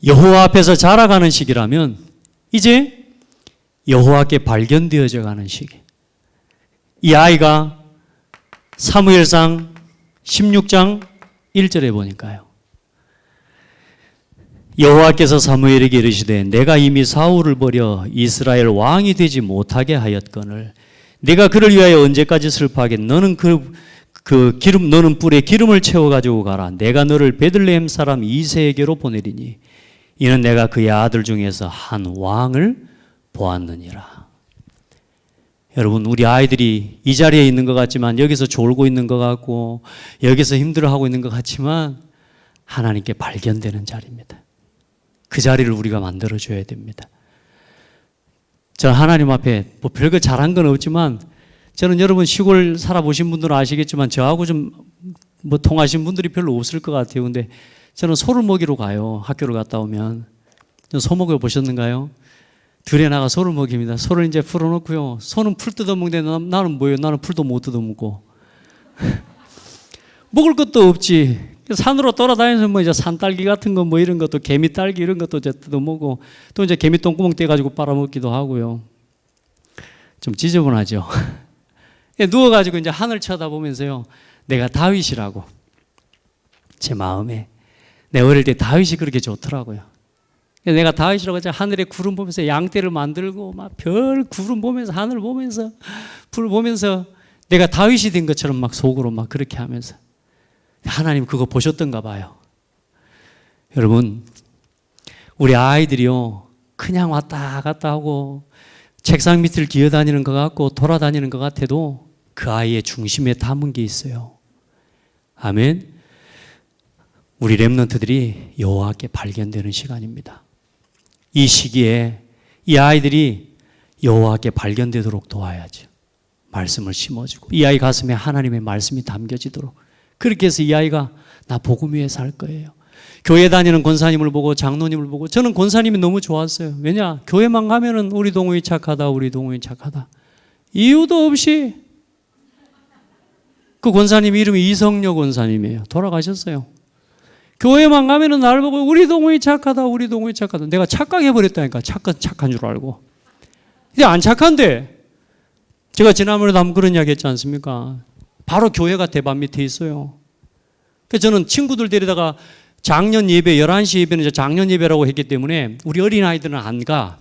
Speaker 1: 여호와 앞에서 자라가는 시기라면 이제 여호와께 발견되어져 가는 시기. 이 아이가 사무엘상 16장 1절에 보니까요. 여호와께서 사무엘에게 이르시되 내가 이미 사울을 버려 이스라엘 왕이 되지 못하게 하였거늘 내가 그를 위하여 언제까지 슬퍼하겠? 너는 너는 뿔에 기름을 채워 가지고 가라. 내가 너를 베들레헴 사람 이새에게로 보내리니 이는 내가 그의 아들 중에서 한 왕을 보았느니라. 여러분, 우리 아이들이 이 자리에 있는 것 같지만 여기서 졸고 있는 것 같고 여기서 힘들어하고 있는 것 같지만 하나님께 발견되는 자리입니다. 그 자리를 우리가 만들어줘야 됩니다. 저는 하나님 앞에 뭐 별거 잘한 건 없지만 저는 여러분 시골 살아보신 분들은 아시겠지만 저하고 좀 뭐 통하신 분들이 별로 없을 것 같아요. 근데 저는 소를 먹이러 가요. 학교를 갔다 오면. 소 먹여 보셨는가요? 들에 나가 소를 먹입니다. 소를 이제 풀어놓고요. 소는 풀 뜯어먹는데 나는 뭐예요? 나는 풀도 못 뜯어먹고. 먹을 것도 없지. 산으로 돌아다니면서 뭐 이제 산딸기 같은 거 뭐 이런 것도 개미딸기 이런 것도 이제 뜯어먹고 또 이제 개미 똥구멍 떼가지고 빨아먹기도 하고요. 좀 지저분하죠. 누워가지고 이제 하늘 쳐다보면서요. 내가 다윗이라고. 제 마음에. 내 어릴 때 다윗이 그렇게 좋더라고요. 내가 다윗이라고 하늘에 구름 보면서 양떼를 만들고 막 별 구름 보면서 하늘 보면서 불 보면서 내가 다윗이 된 것처럼 막 속으로 막 그렇게 하면서 하나님 그거 보셨던가 봐요. 여러분, 우리 아이들이요, 그냥 왔다 갔다 하고 책상 밑을 기어다니는 것 같고 돌아다니는 것 같아도 그 아이의 중심에 담은 게 있어요. 아멘. 우리 렘넌트들이 여호와께 발견되는 시간입니다. 이 시기에 이 아이들이 여호와께 발견되도록 도와야죠. 말씀을 심어주고 이 아이 가슴에 하나님의 말씀이 담겨지도록. 그렇게 해서 이 아이가 나 복음 위에 살 거예요. 교회 다니는 권사님을 보고 장로님을 보고 저는 권사님이 너무 좋았어요. 왜냐? 교회만 가면은 우리 동우이 착하다, 우리 동우이 착하다. 이유도 없이. 그 권사님 이름이 이성녀 권사님이에요. 돌아가셨어요. 교회만 가면은 나를 보고 우리 동우이 착하다, 우리 동우이 착하다. 내가 착각해버렸다니까. 착한 줄 알고. 근데 안 착한데. 제가 지난번에도 한번 그런 이야기 했지 않습니까? 바로 교회가 대반 밑에 있어요. 그래서 저는 친구들 데리다가 작년 예배, 11시 예배는 이제 작년 예배라고 했기 때문에 우리 어린아이들은 안 가.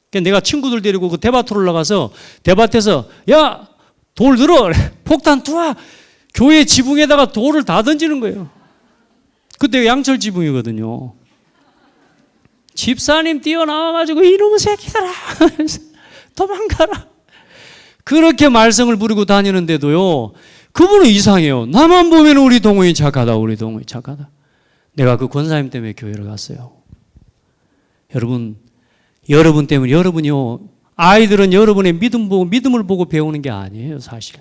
Speaker 1: 그러니까 내가 친구들 데리고 그 대밭으로 올라가서 대밭에서 야, 돌 들어! 폭탄 투하! 교회 지붕에다가 돌을 다 던지는 거예요. 그때 양철 지붕이거든요. 집사님 뛰어나와가지고 이놈의 새끼들아! 도망가라! 그렇게 말썽을 부리고 다니는데도요, 그분은 이상해요. 나만 보면 우리 동호인 착하다, 우리 동호인 착하다. 내가 그 권사님 때문에 교회를 갔어요. 여러분 때문에 여러분이요, 아이들은 여러분의 믿음을 보고 배우는 게 아니에요, 사실.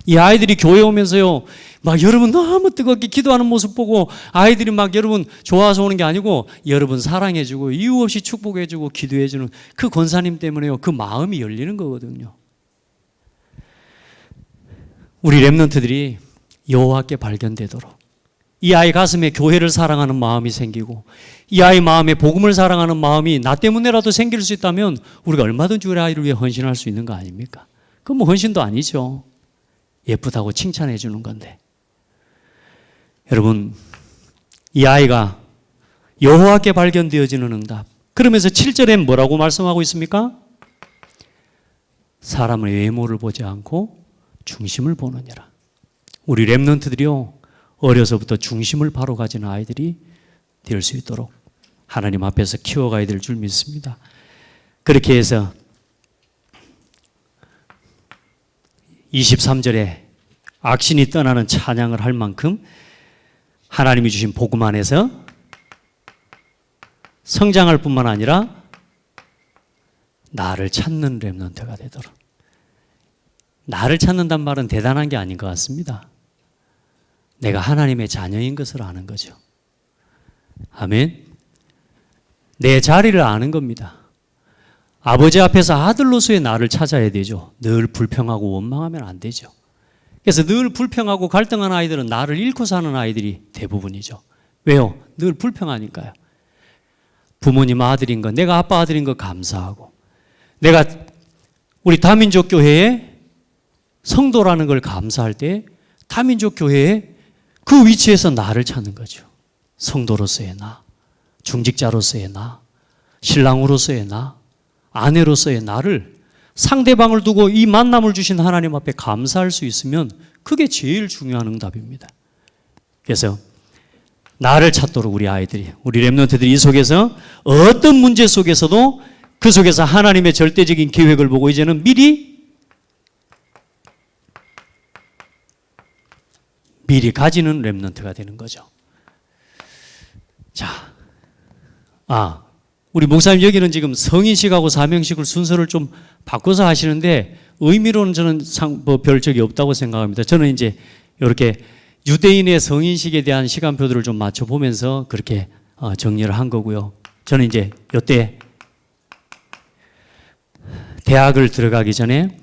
Speaker 1: 이 아이들이 교회 오면서요, 막 여러분 너무 뜨겁게 기도하는 모습 보고 아이들이 막 여러분 좋아서 오는 게 아니고 여러분 사랑해주고 이유 없이 축복해주고 기도해주는 그 권사님 때문에요, 그 마음이 열리는 거거든요. 우리 렘넌트들이 여호와께 발견되도록 이 아이 가슴에 교회를 사랑하는 마음이 생기고 이 아이 마음에 복음을 사랑하는 마음이 나 때문에라도 생길 수 있다면 우리가 얼마든지 우리 아이를 위해 헌신할 수 있는 거 아닙니까? 그건 뭐 헌신도 아니죠. 예쁘다고 칭찬해 주는 건데. 여러분, 이 아이가 여호와께 발견되어지는 응답. 그러면서 7절에 뭐라고 말씀하고 있습니까? 사람의 외모를 보지 않고 중심을 보느니라. 우리 렘넌트들이요, 어려서부터 중심을 바로 가진 아이들이 될 수 있도록 하나님 앞에서 키워가야 될 줄 믿습니다. 그렇게 해서 23절에 악신이 떠나는 찬양을 할 만큼 하나님이 주신 복음 안에서 성장할 뿐만 아니라 나를 찾는 렘넌트가 되도록. 나를 찾는단 말은 대단한 게 아닌 것 같습니다. 내가 하나님의 자녀인 것을 아는 거죠. 아멘. 내 자리를 아는 겁니다. 아버지 앞에서 아들로서의 나를 찾아야 되죠. 늘 불평하고 원망하면 안 되죠. 그래서 늘 불평하고 갈등하는 아이들은 나를 잃고 사는 아이들이 대부분이죠. 왜요? 늘 불평하니까요. 부모님 아들인 거, 내가 아빠 아들인 거 감사하고, 내가 우리 다민족 교회에 성도라는 걸 감사할 때 다민족 교회에 그 위치에서 나를 찾는 거죠. 성도로서의 나, 중직자로서의 나, 신랑으로서의 나, 아내로서의 나를 상대방을 두고 이 만남을 주신 하나님 앞에 감사할 수 있으면 그게 제일 중요한 응답입니다. 그래서 나를 찾도록 우리 아이들이, 우리 렘넌트들이 이 속에서 어떤 문제 속에서도 그 속에서 하나님의 절대적인 계획을 보고 이제는 미리 가지는 렘넌트가 되는 거죠. 자, 우리 목사님 여기는 지금 성인식하고 사명식을 순서를 좀 바꿔서 하시는데 의미로는 저는 별 적이 없다고 생각합니다. 저는 이제 이렇게 유대인의 성인식에 대한 시간표들을 좀 맞춰보면서 그렇게 정리를 한 거고요. 저는 이제 이때 대학을 들어가기 전에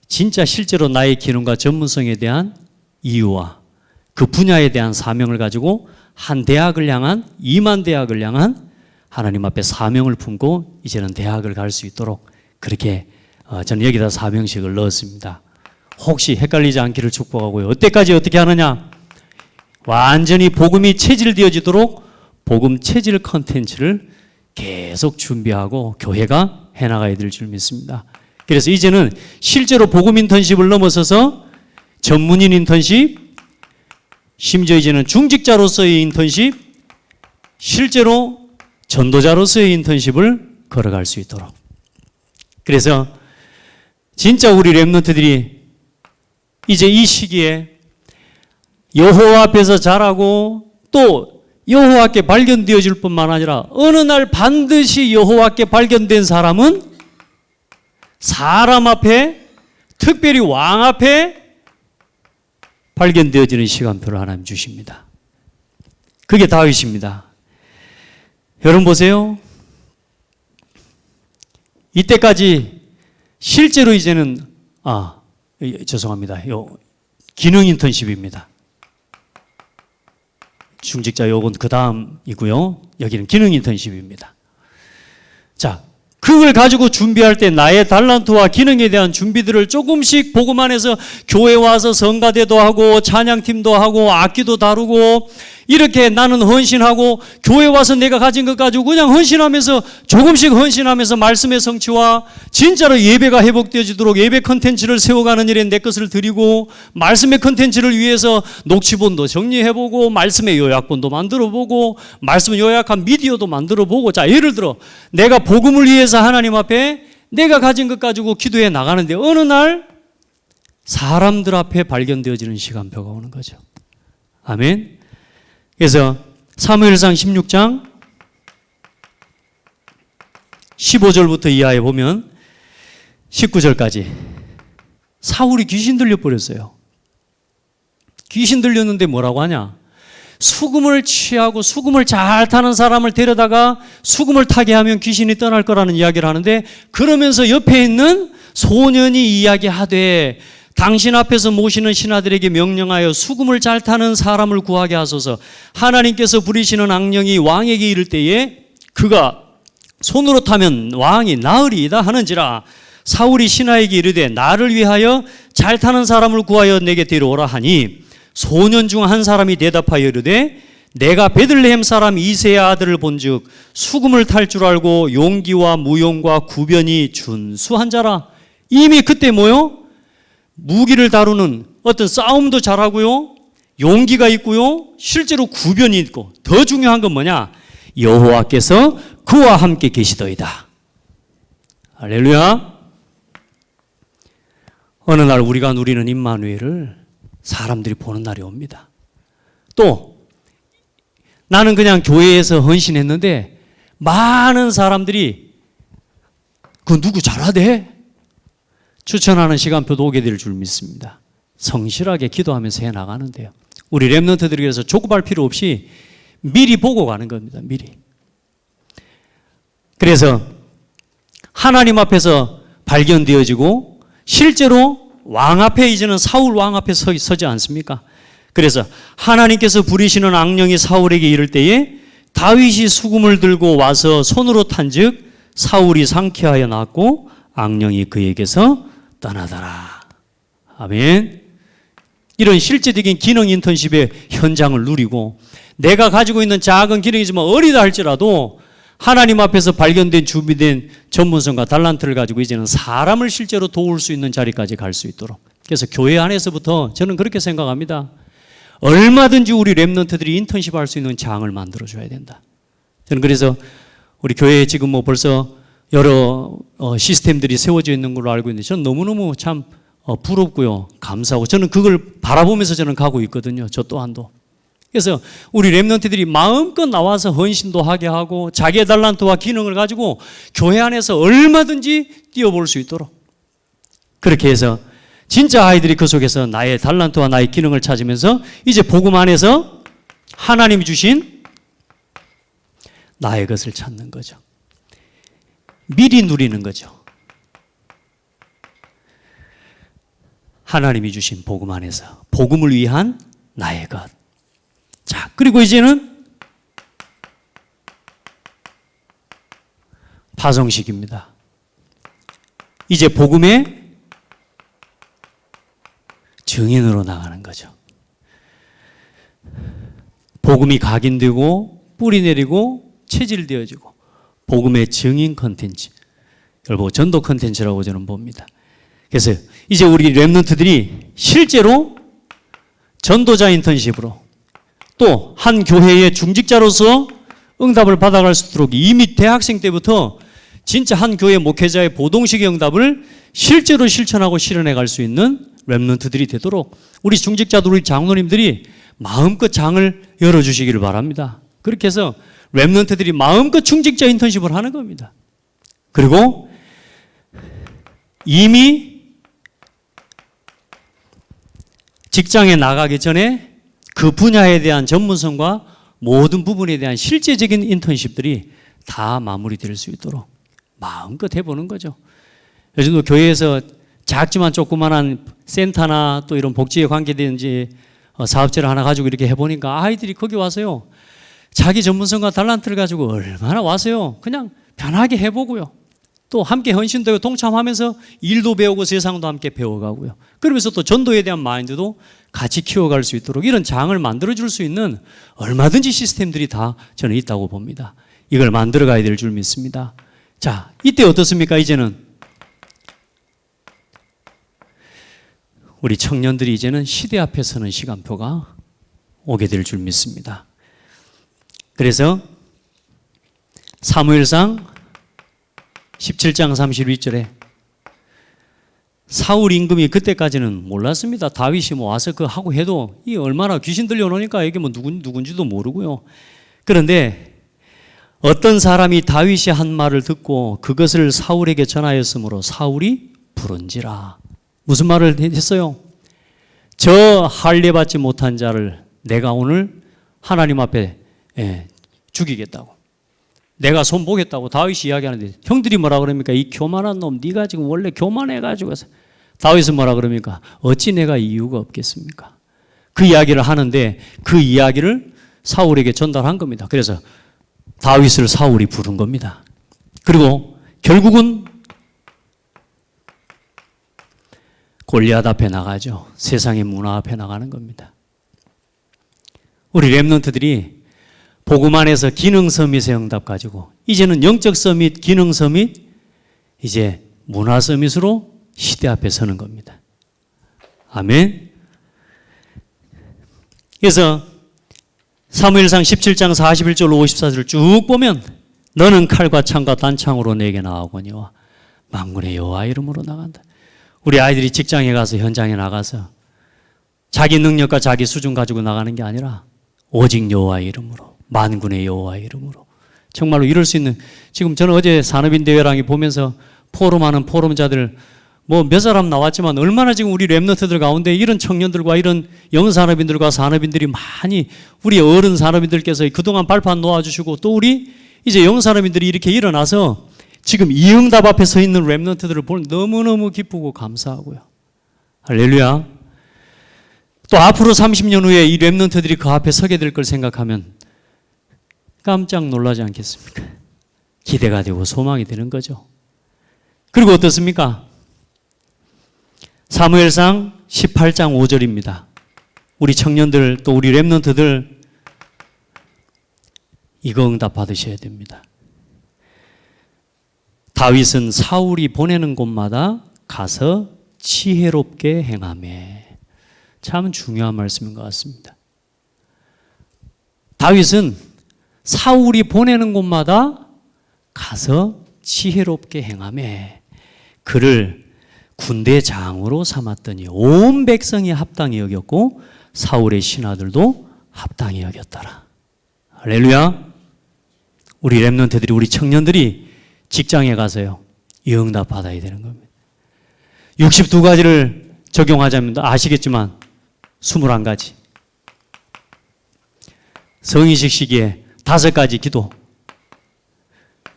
Speaker 1: 진짜 실제로 나의 기능과 전문성에 대한 이유와 그 분야에 대한 사명을 가지고 한 대학을 향한 2만 대학을 향한 하나님 앞에 사명을 품고 이제는 대학을 갈 수 있도록 그렇게 저는 여기다 사명식을 넣었습니다. 혹시 헷갈리지 않기를 축복하고요. 어때까지 어떻게 하느냐? 완전히 복음이 체질되어지도록 복음 체질 컨텐츠를 계속 준비하고 교회가 해나가야 될 줄 믿습니다. 그래서 이제는 실제로 복음 인턴십을 넘어서서 전문인 인턴십, 심지어 이제는 중직자로서의 인턴십, 실제로 전도자로서의 인턴십을 걸어갈 수 있도록. 그래서 진짜 우리 렘넌트들이 이제 이 시기에 여호와 앞에서 자라고 또 여호와께 발견되어질 뿐만 아니라 어느 날 반드시 여호와께 발견된 사람은 사람 앞에, 특별히 왕 앞에 발견되어지는 시간표를 하나님 주십니다. 그게 다윗입니다. 여러분 보세요. 이때까지 실제로 이제는 죄송합니다. 기능 인턴십입니다. 중직자 요건 그 다음이고요. 여기는 기능 인턴십입니다. 자, 그걸 가지고 준비할 때 나의 달란트와 기능에 대한 준비들을 조금씩 복음 안에서 교회 와서 성가대도 하고 찬양팀도 하고 악기도 다루고 이렇게 나는 헌신하고 교회 와서 내가 가진 것 가지고 그냥 헌신하면서 조금씩 헌신하면서 말씀의 성취와 진짜로 예배가 회복되어지도록 예배 컨텐츠를 세워가는 일에 내 것을 드리고 말씀의 컨텐츠를 위해서 녹취본도 정리해보고 말씀의 요약본도 만들어보고 말씀 요약한 미디어도 만들어보고 자 예를 들어 내가 복음을 위해서 하나님 앞에 내가 가진 것 가지고 기도해 나가는데 어느 날 사람들 앞에 발견되어지는 시간표가 오는 거죠. 아멘. 그래서 사무엘상 16장 15절부터 이하에 보면 19절까지 사울이 귀신 들려버렸어요. 귀신 들렸는데 뭐라고 하냐? 수금을 취하고 수금을 잘 타는 사람을 데려다가 수금을 타게 하면 귀신이 떠날 거라는 이야기를 하는데 그러면서 옆에 있는 소년이 이야기하되 당신 앞에서 모시는 신하들에게 명령하여 수금을 잘 타는 사람을 구하게 하소서. 하나님께서 부리시는 악령이 왕에게 이를 때에 그가 손으로 타면 왕이 나으리이다 하는지라. 사울이 신하에게 이르되 나를 위하여 잘 타는 사람을 구하여 내게 데려오라 하니 소년 중 한 사람이 대답하여 이르되 내가 베들레헴 사람 이새의 아들을 본즉 수금을 탈 줄 알고 용기와 무용과 구변이 준수한 자라. 이미 그때 뭐요? 무기를 다루는 어떤 싸움도 잘하고요. 용기가 있고요. 실제로 구변이 있고 더 중요한 건 뭐냐? 여호와께서 그와 함께 계시더이다. 할렐루야. 어느 날 우리가 누리는 임마누엘을 사람들이 보는 날이 옵니다. 또 나는 그냥 교회에서 헌신했는데 많은 사람들이 그 누구 잘하대? 추천하는 시간표도 오게 될 줄 믿습니다. 성실하게 기도하면서 해나가는데요. 우리 렘넌트들이 그래서 조급할 필요 없이 미리 보고 가는 겁니다. 미리. 그래서 하나님 앞에서 발견되어지고 실제로 왕 앞에 이제는 사울 왕 앞에 서지 않습니까? 그래서 하나님께서 부리시는 악령이 사울에게 이를 때에 다윗이 수금을 들고 와서 손으로 탄즉 사울이 상쾌하여 났고 악령이 그에게서 떠나더라. 아멘. 이런 실제적인 기능 인턴십의 현장을 누리고 내가 가지고 있는 작은 기능이지만 어리다 할지라도 하나님 앞에서 발견된 준비된 전문성과 달란트를 가지고 이제는 사람을 실제로 도울 수 있는 자리까지 갈 수 있도록. 그래서 교회 안에서부터 저는 그렇게 생각합니다. 얼마든지 우리 렘넌트들이 인턴십 할 수 있는 장을 만들어줘야 된다. 저는 그래서 우리 교회에 지금 뭐 벌써 여러 시스템들이 세워져 있는 걸로 알고 있는데 저는 너무너무 참 부럽고요. 감사하고 저는 그걸 바라보면서 저는 가고 있거든요. 저 또한도. 그래서 우리 렘넌트들이 마음껏 나와서 헌신도 하게 하고 자기의 달란트와 기능을 가지고 교회 안에서 얼마든지 뛰어볼 수 있도록 그렇게 해서 진짜 아이들이 그 속에서 나의 달란트와 나의 기능을 찾으면서 이제 복음 안에서 하나님이 주신 나의 것을 찾는 거죠. 미리 누리는 거죠. 하나님이 주신 복음 안에서 복음을 위한 나의 것. 자, 그리고 이제는 파송식입니다. 이제 복음의 증인으로 나가는 거죠. 복음이 각인되고 뿌리 내리고 체질되어지고 복음의 증인 컨텐츠, 결국 전도 컨텐츠라고 저는 봅니다. 그래서 이제 우리 렘넌트들이 실제로 전도자 인턴십으로 또 한 교회의 중직자로서 응답을 받아갈 수 있도록 이미 대학생 때부터 진짜 한 교회 목회자의 보동식의 응답을 실제로 실천하고 실현해 갈 수 있는 렘넌트들이 되도록 우리 중직자들, 우리 장로님들이 마음껏 장을 열어주시기를 바랍니다. 그렇게 해서 렘넌트들이 마음껏 중직자 인턴십을 하는 겁니다. 그리고 이미 직장에 나가기 전에 그 분야에 대한 전문성과 모든 부분에 대한 실제적인 인턴십들이 다 마무리될 수 있도록 마음껏 해보는 거죠. 요즘도 교회에서 작지만 조그만한 센터나 또 이런 복지에 관계되는지 사업체를 하나 가지고 이렇게 해보니까 아이들이 거기 와서요, 자기 전문성과 달란트를 가지고 얼마나 와서요, 그냥 편하게 해보고요, 또 함께 헌신되고 동참하면서 일도 배우고 세상도 함께 배워가고요, 그러면서 또 전도에 대한 마인드도 같이 키워갈 수 있도록 이런 장을 만들어줄 수 있는 얼마든지 시스템들이 다 저는 있다고 봅니다. 이걸 만들어가야 될 줄 믿습니다. 자, 이때 어떻습니까? 이제는 우리 청년들이 이제는 시대 앞에 서는 시간표가 오게 될 줄 믿습니다. 그래서 사무엘상 17장 32절에 사울 임금이 그때까지는 몰랐습니다. 다윗이 뭐 와서 그 하고 해도 이 얼마나 귀신 들려오니까 이게 뭐 누군지도 모르고요. 그런데 어떤 사람이 다윗이 한 말을 듣고 그것을 사울에게 전하였으므로 사울이 부른지라. 무슨 말을 했어요? 저 할례 받지 못한 자를 내가 오늘 하나님 앞에 죽이겠다고, 내가 손 보겠다고 다윗이 이야기하는데, 형들이 뭐라 그럽니까? 이 교만한 놈, 네가 지금 원래 교만해가지고. 다윗은 뭐라 그럽니까? 어찌 내가 이유가 없겠습니까? 그 이야기를 하는데 그 이야기를 사울에게 전달한 겁니다. 그래서 다윗을 사울이 부른 겁니다. 그리고 결국은 골리앗 앞에 나가죠. 세상의 문화 앞에 나가는 겁니다. 우리 렘넌트들이 복음 안에서 기능 서밋의 응답 가지고 이제는 영적 서밋, 기능 서밋, 이제 문화 서밋으로 시대 앞에 서는 겁니다. 아멘. 그래서 사무엘상 17장 41절로 54절을 쭉 보면 너는 칼과 창과 단창으로 내게 나아오거니와 만군의 여호와 이름으로 나간다. 우리 아이들이 직장에 가서 현장에 나가서 자기 능력과 자기 수준 가지고 나가는 게 아니라 오직 여호와의 이름으로, 만군의 여호와의 이름으로, 정말로 이럴 수 있는, 지금 저는 어제 산업인대회랑이 보면서 포럼하는 포럼자들 뭐 몇 사람 나왔지만 얼마나 지금 우리 렘넌트들 가운데 이런 청년들과 이런 영산업인들과 산업인들이 많이, 우리 어른 산업인들께서 그동안 발판 놓아주시고 또 우리 이제 영산업인들이 이렇게 일어나서 지금 이 응답 앞에 서 있는 렘넌트들을 보면 너무너무 기쁘고 감사하고요. 할렐루야. 또 앞으로 30년 후에 이 렘넌트들이 그 앞에 서게 될 걸 생각하면 깜짝 놀라지 않겠습니까? 기대가 되고 소망이 되는 거죠. 그리고 어떻습니까? 사무엘상 18장 5절입니다. 우리 청년들 또 우리 렘넌트들 이거 응답 받으셔야 됩니다. 다윗은 사울이 보내는 곳마다 가서 지혜롭게 행하매. 참 중요한 말씀인 것 같습니다. 다윗은 사울이 보내는 곳마다 가서 지혜롭게 행하매 그를 군대장으로 삼았더니 온 백성이 합당히 여겼고 사울의 신하들도 합당히 여겼더라. 할렐루야. 우리 렘넌트들이, 우리 청년들이 직장에 가서요, 이 응답 받아야 되는 겁니다. 62가지를 적용하자면 아시겠지만 21가지. 성인식 시기에 5가지 기도,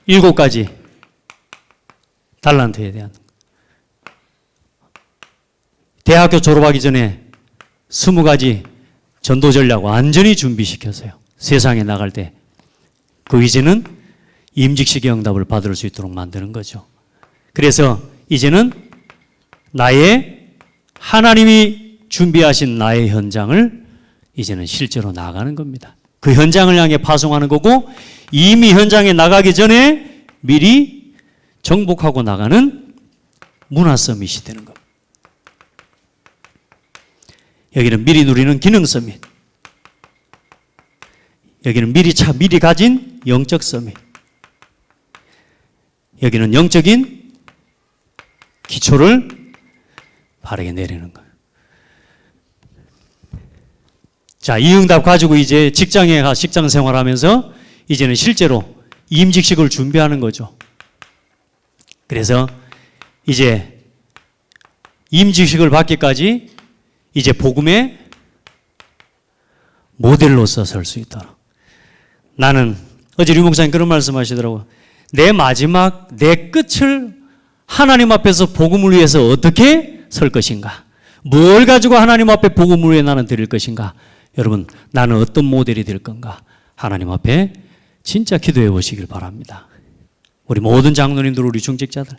Speaker 1: 7가지 달란트에 대한, 대학교 졸업하기 전에 20가지 전도 전략 완전히 준비시켜서요, 세상에 나갈 때 그 이제는 임직식의 응답을 받을 수 있도록 만드는 거죠. 그래서 이제는 나의, 하나님이 준비하신 나의 현장을 이제는 실제로 나가는 겁니다. 그 현장을 향해 파송하는 거고, 이미 현장에 나가기 전에 미리 정복하고 나가는 문화 서밋이 되는 겁니다. 여기는 미리 누리는 기능 서밋. 여기는 미리 가진 영적 서밋. 여기는 영적인 기초를 바르게 내리는 거예요. 자, 이 응답 가지고 이제 직장 생활하면서 이제는 실제로 임직식을 준비하는 거죠. 그래서 이제 임직식을 받기까지 이제 복음의 모델로서 설 수 있도록. 나는 어제 류 목사님 그런 말씀하시더라고요. 내 끝을 하나님 앞에서 복음을 위해서 어떻게 설 것인가? 뭘 가지고 하나님 앞에 복음을 위해 나는 드릴 것인가? 여러분, 나는 어떤 모델이 될 건가? 하나님 앞에 진짜 기도해 보시길 바랍니다. 우리 모든 장로님들, 우리 중직자들.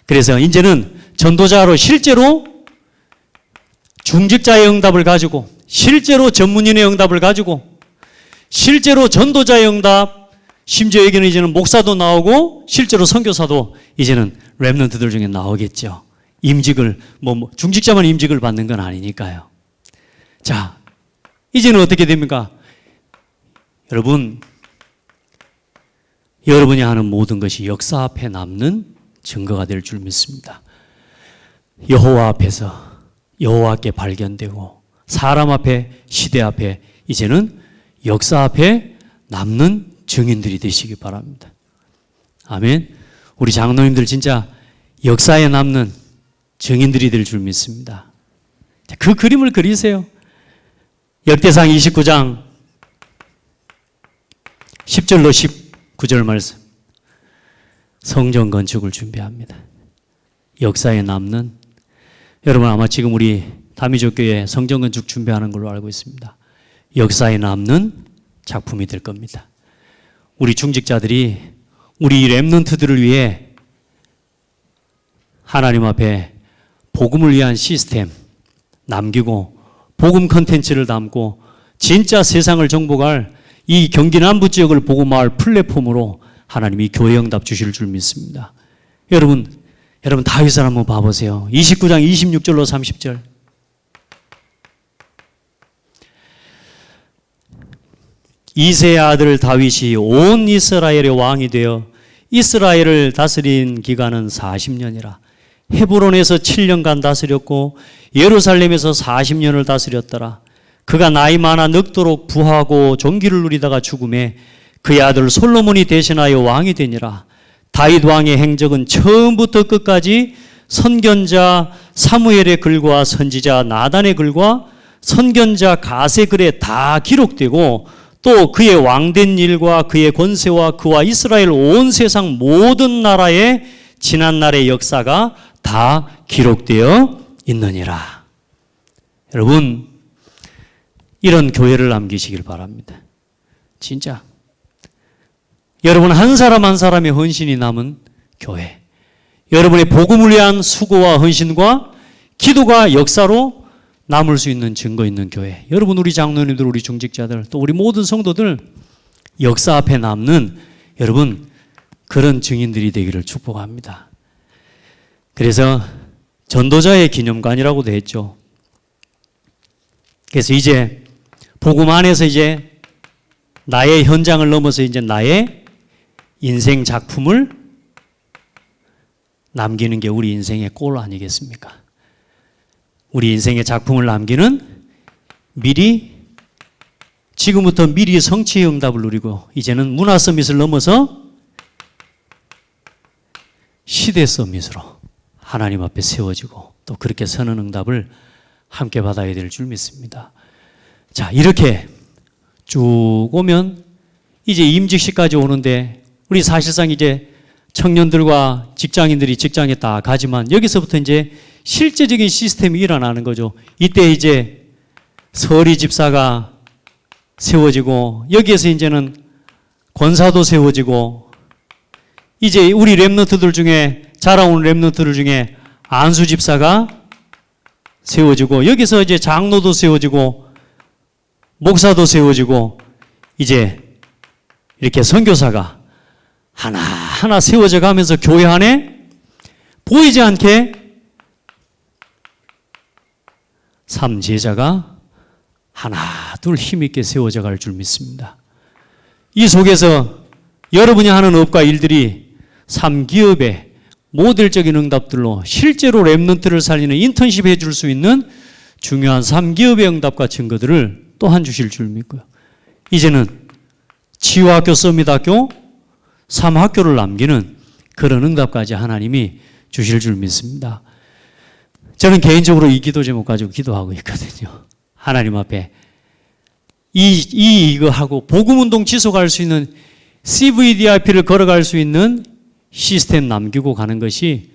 Speaker 1: 그래서 이제는 전도자로 실제로 중직자의 응답을 가지고, 실제로 전문인의 응답을 가지고, 실제로 전도자의 응답, 심지어 여기는 이제는 목사도 나오고 실제로 선교사도 이제는 렘넌트들 중에 나오겠죠. 임직을 중직자만 임직을 받는 건 아니니까요. 자, 이제는 어떻게 됩니까? 여러분이 하는 모든 것이 역사 앞에 남는 증거가 될 줄 믿습니다. 여호와 앞에서 여호와께 발견되고 사람 앞에, 시대 앞에, 이제는 역사 앞에 남는 증인들이 되시기 바랍니다. 아멘. 우리 장로님들 진짜 역사에 남는 증인들이 될 줄 믿습니다. 그 그림을 그리세요. 역대상 29장 10절로 19절 말씀. 성전 건축을 준비합니다. 역사에 남는, 여러분 아마 지금 우리 다미족교회 성전 건축 준비하는 걸로 알고 있습니다. 역사에 남는 작품이 될 겁니다. 우리 중직자들이 우리 렘넌트들을 위해 하나님 앞에 복음을 위한 시스템 남기고 복음 컨텐츠를 담고 진짜 세상을 정복할 이 경기 남부 지역을 복음화할 플랫폼으로 하나님이 교회 응답 주실 줄 믿습니다. 여러분 다윗을 한번 봐보세요. 29장 26절로 30절. 이새의 아들 다윗이 온 이스라엘의 왕이 되어 이스라엘을 다스린 기간은 40년이라. 헤브론에서 7년간 다스렸고 예루살렘에서 40년을 다스렸더라. 그가 나이 많아 늙도록 부하고 존귀를 누리다가 죽음에 그의 아들 솔로몬이 대신하여 왕이 되니라. 다윗 왕의 행적은 처음부터 끝까지 선견자 사무엘의 글과 선지자 나단의 글과 선견자 가세 글에 다 기록되고 또 그의 왕된 일과 그의 권세와 그와 이스라엘 온 세상 모든 나라의 지난날의 역사가 다 기록되어 있느니라. 여러분, 이런 교회를 남기시길 바랍니다. 진짜. 여러분 한 사람 한 사람의 헌신이 남은 교회. 여러분의 복음을 위한 수고와 헌신과 기도가 역사로 남을 수 있는 증거 있는 교회. 여러분 우리 장로님들, 우리 중직자들, 또 우리 모든 성도들 역사 앞에 남는 여러분 그런 증인들이 되기를 축복합니다. 그래서 전도자의 기념관이라고도 했죠. 그래서 이제 복음 안에서 이제 나의 현장을 넘어서 이제 나의 인생 작품을 남기는 게 우리 인생의 골 아니겠습니까? 우리 인생의 작품을 남기는 지금부터 미리 성취의 응답을 누리고 이제는 문화 서밋을 넘어서 시대 서밋으로 하나님 앞에 세워지고 또 그렇게 서는 응답을 함께 받아야 될 줄 믿습니다. 자, 이렇게 쭉 오면 이제 임직식까지 오는데 우리 사실상 이제 청년들과 직장인들이 직장에 딱 가지만 여기서부터 이제 실제적인 시스템이 일어나는 거죠. 이때 이제 서리 집사가 세워지고 여기에서 이제는 권사도 세워지고 이제 우리 렘넌트들 중에 자라온 렘넌트들 중에 안수 집사가 세워지고 여기서 이제 장로도 세워지고 목사도 세워지고 이제 이렇게 선교사가 하나하나 세워져 가면서 교회 안에 보이지 않게 삼 제자가 하나 둘 힘있게 세워져 갈 줄 믿습니다. 이 속에서 여러분이 하는 업과 일들이 3기업의 모델적인 응답들로 실제로 렘넌트를 살리는 인턴십 해줄 수 있는 중요한 3기업의 응답과 증거들을 또한 주실 줄 믿고요. 이제는 치유학교, 서밋학교, 3학교를 남기는 그런 응답까지 하나님이 주실 줄 믿습니다. 저는 개인적으로 이 기도 제목 가지고 기도하고 있거든요. 하나님 앞에 이거 하고 복음운동 지속할 수 있는 CVDIP를 걸어갈 수 있는 시스템 남기고 가는 것이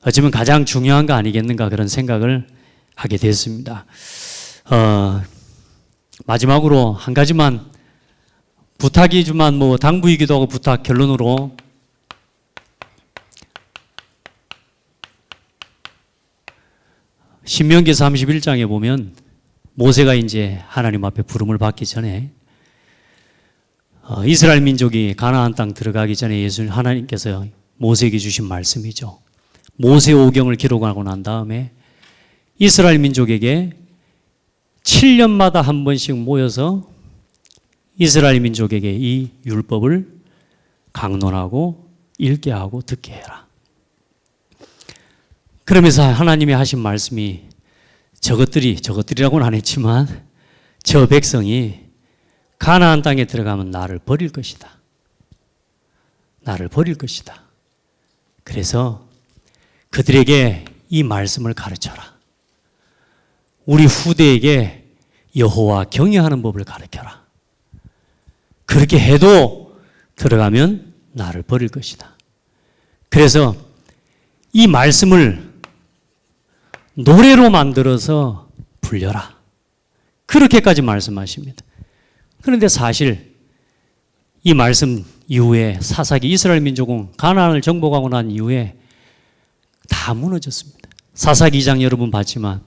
Speaker 1: 어쩌면 가장 중요한 거 아니겠는가 그런 생각을 하게 됐습니다. 마지막으로 한 가지만 부탁이지만 뭐 당부이기도 하고 부탁 결론으로 신명기 31장에 보면 모세가 이제 하나님 앞에 부름을 받기 전에 이스라엘 민족이 가나안 땅 들어가기 전에 하나님께서 모세에게 주신 말씀이죠. 모세 오경을 기록하고 난 다음에 이스라엘 민족에게 7년마다 한 번씩 모여서 이스라엘 민족에게 이 율법을 강론하고 읽게 하고 듣게 해라. 그러면서 하나님이 하신 말씀이 저것들이라고는 안 했지만 저 백성이 가나안 땅에 들어가면 나를 버릴 것이다. 나를 버릴 것이다. 그래서 그들에게 이 말씀을 가르쳐라. 우리 후대에게 여호와 경외하는 법을 가르쳐라. 그렇게 해도 들어가면 나를 버릴 것이다. 그래서 이 말씀을 노래로 만들어서 불려라. 그렇게까지 말씀하십니다. 그런데 사실 이 말씀 이후에 사사기 이스라엘 민족은 가나안을 정복하고 난 이후에 다 무너졌습니다. 사사기 2장 여러분 봤지만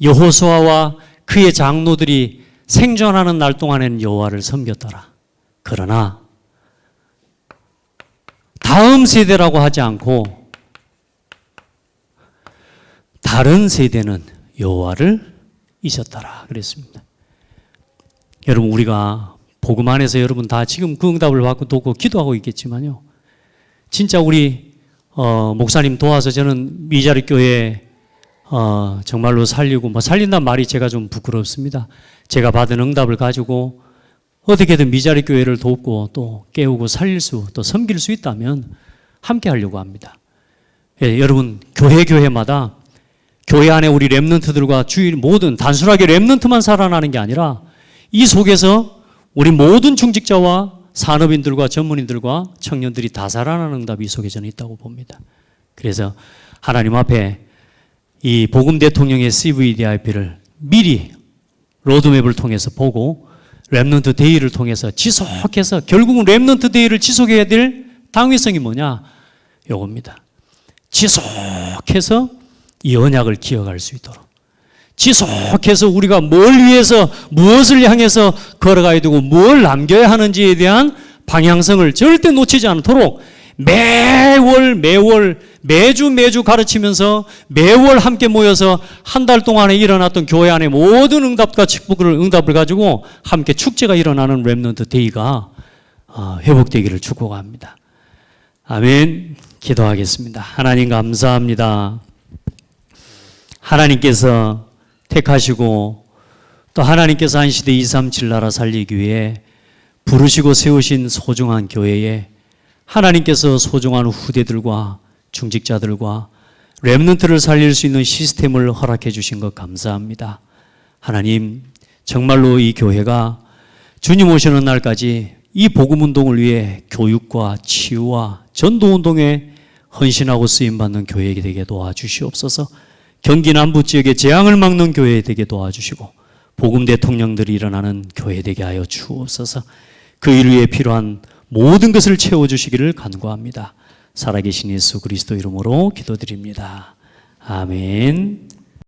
Speaker 1: 여호수아와 그의 장로들이 생존하는 날 동안에는 여호와를 섬겼더라. 그러나 다음 세대라고 하지 않고 다른 세대는 여호와를 잊었더라 그랬습니다. 여러분 우리가 복음 안에서 여러분 다 지금 그 응답을 받고 돕고 기도하고 있겠지만요. 진짜 우리 목사님 도와서 저는 미자리 교회 정말로 살리고 뭐 살린다는 말이 제가 좀 부끄럽습니다. 제가 받은 응답을 가지고 어떻게든 미자리 교회를 돕고 또 깨우고 살릴 수 또 섬길 수 있다면 함께 하려고 합니다. 예, 여러분 교회마다 교회 안에 우리 렘넌트들과 주일 모든 단순하게 렘넌트만 살아나는 게 아니라 이 속에서 우리 모든 중직자와 산업인들과 전문인들과 청년들이 다 살아나는 응답이 이 속에 저는 있다고 봅니다. 그래서 하나님 앞에 이 복음 대통령의 CVDIP를 미리 로드맵을 통해서 보고 렘넌트 데이를 통해서 지속해서 결국은 렘넌트 데이를 지속해야 될 당위성이 뭐냐? 요겁니다. 지속해서 이 언약을 기억할 수 있도록 지속해서 우리가 뭘 위해서 무엇을 향해서 걸어가야 되고 뭘 남겨야 하는지에 대한 방향성을 절대 놓치지 않도록 매주 가르치면서 매월 함께 모여서 한 달 동안에 일어났던 교회 안에 모든 응답과 응답을 가지고 함께 축제가 일어나는 렘넌트 데이가 회복되기를 축복합니다. 아멘. 기도하겠습니다. 하나님 감사합니다. 하나님께서 택하시고 또 하나님께서 한 시대 237 나라 살리기 위해 부르시고 세우신 소중한 교회에 하나님께서 소중한 후대들과 중직자들과 렘넌트를 살릴 수 있는 시스템을 허락해 주신 것 감사합니다. 하나님 정말로 이 교회가 주님 오시는 날까지 이 복음운동을 위해 교육과 치유와 전도운동에 헌신하고 쓰임받는 교회에게 되게 도와주시옵소서. 경기 남부 지역의 재앙을 막는 교회 되게 도와주시고 복음 대통령들이 일어나는 교회 되게 하여 주옵소서. 그 일 위해 필요한 모든 것을 채워주시기를 간구합니다. 살아계신 예수 그리스도 이름으로 기도드립니다. 아멘.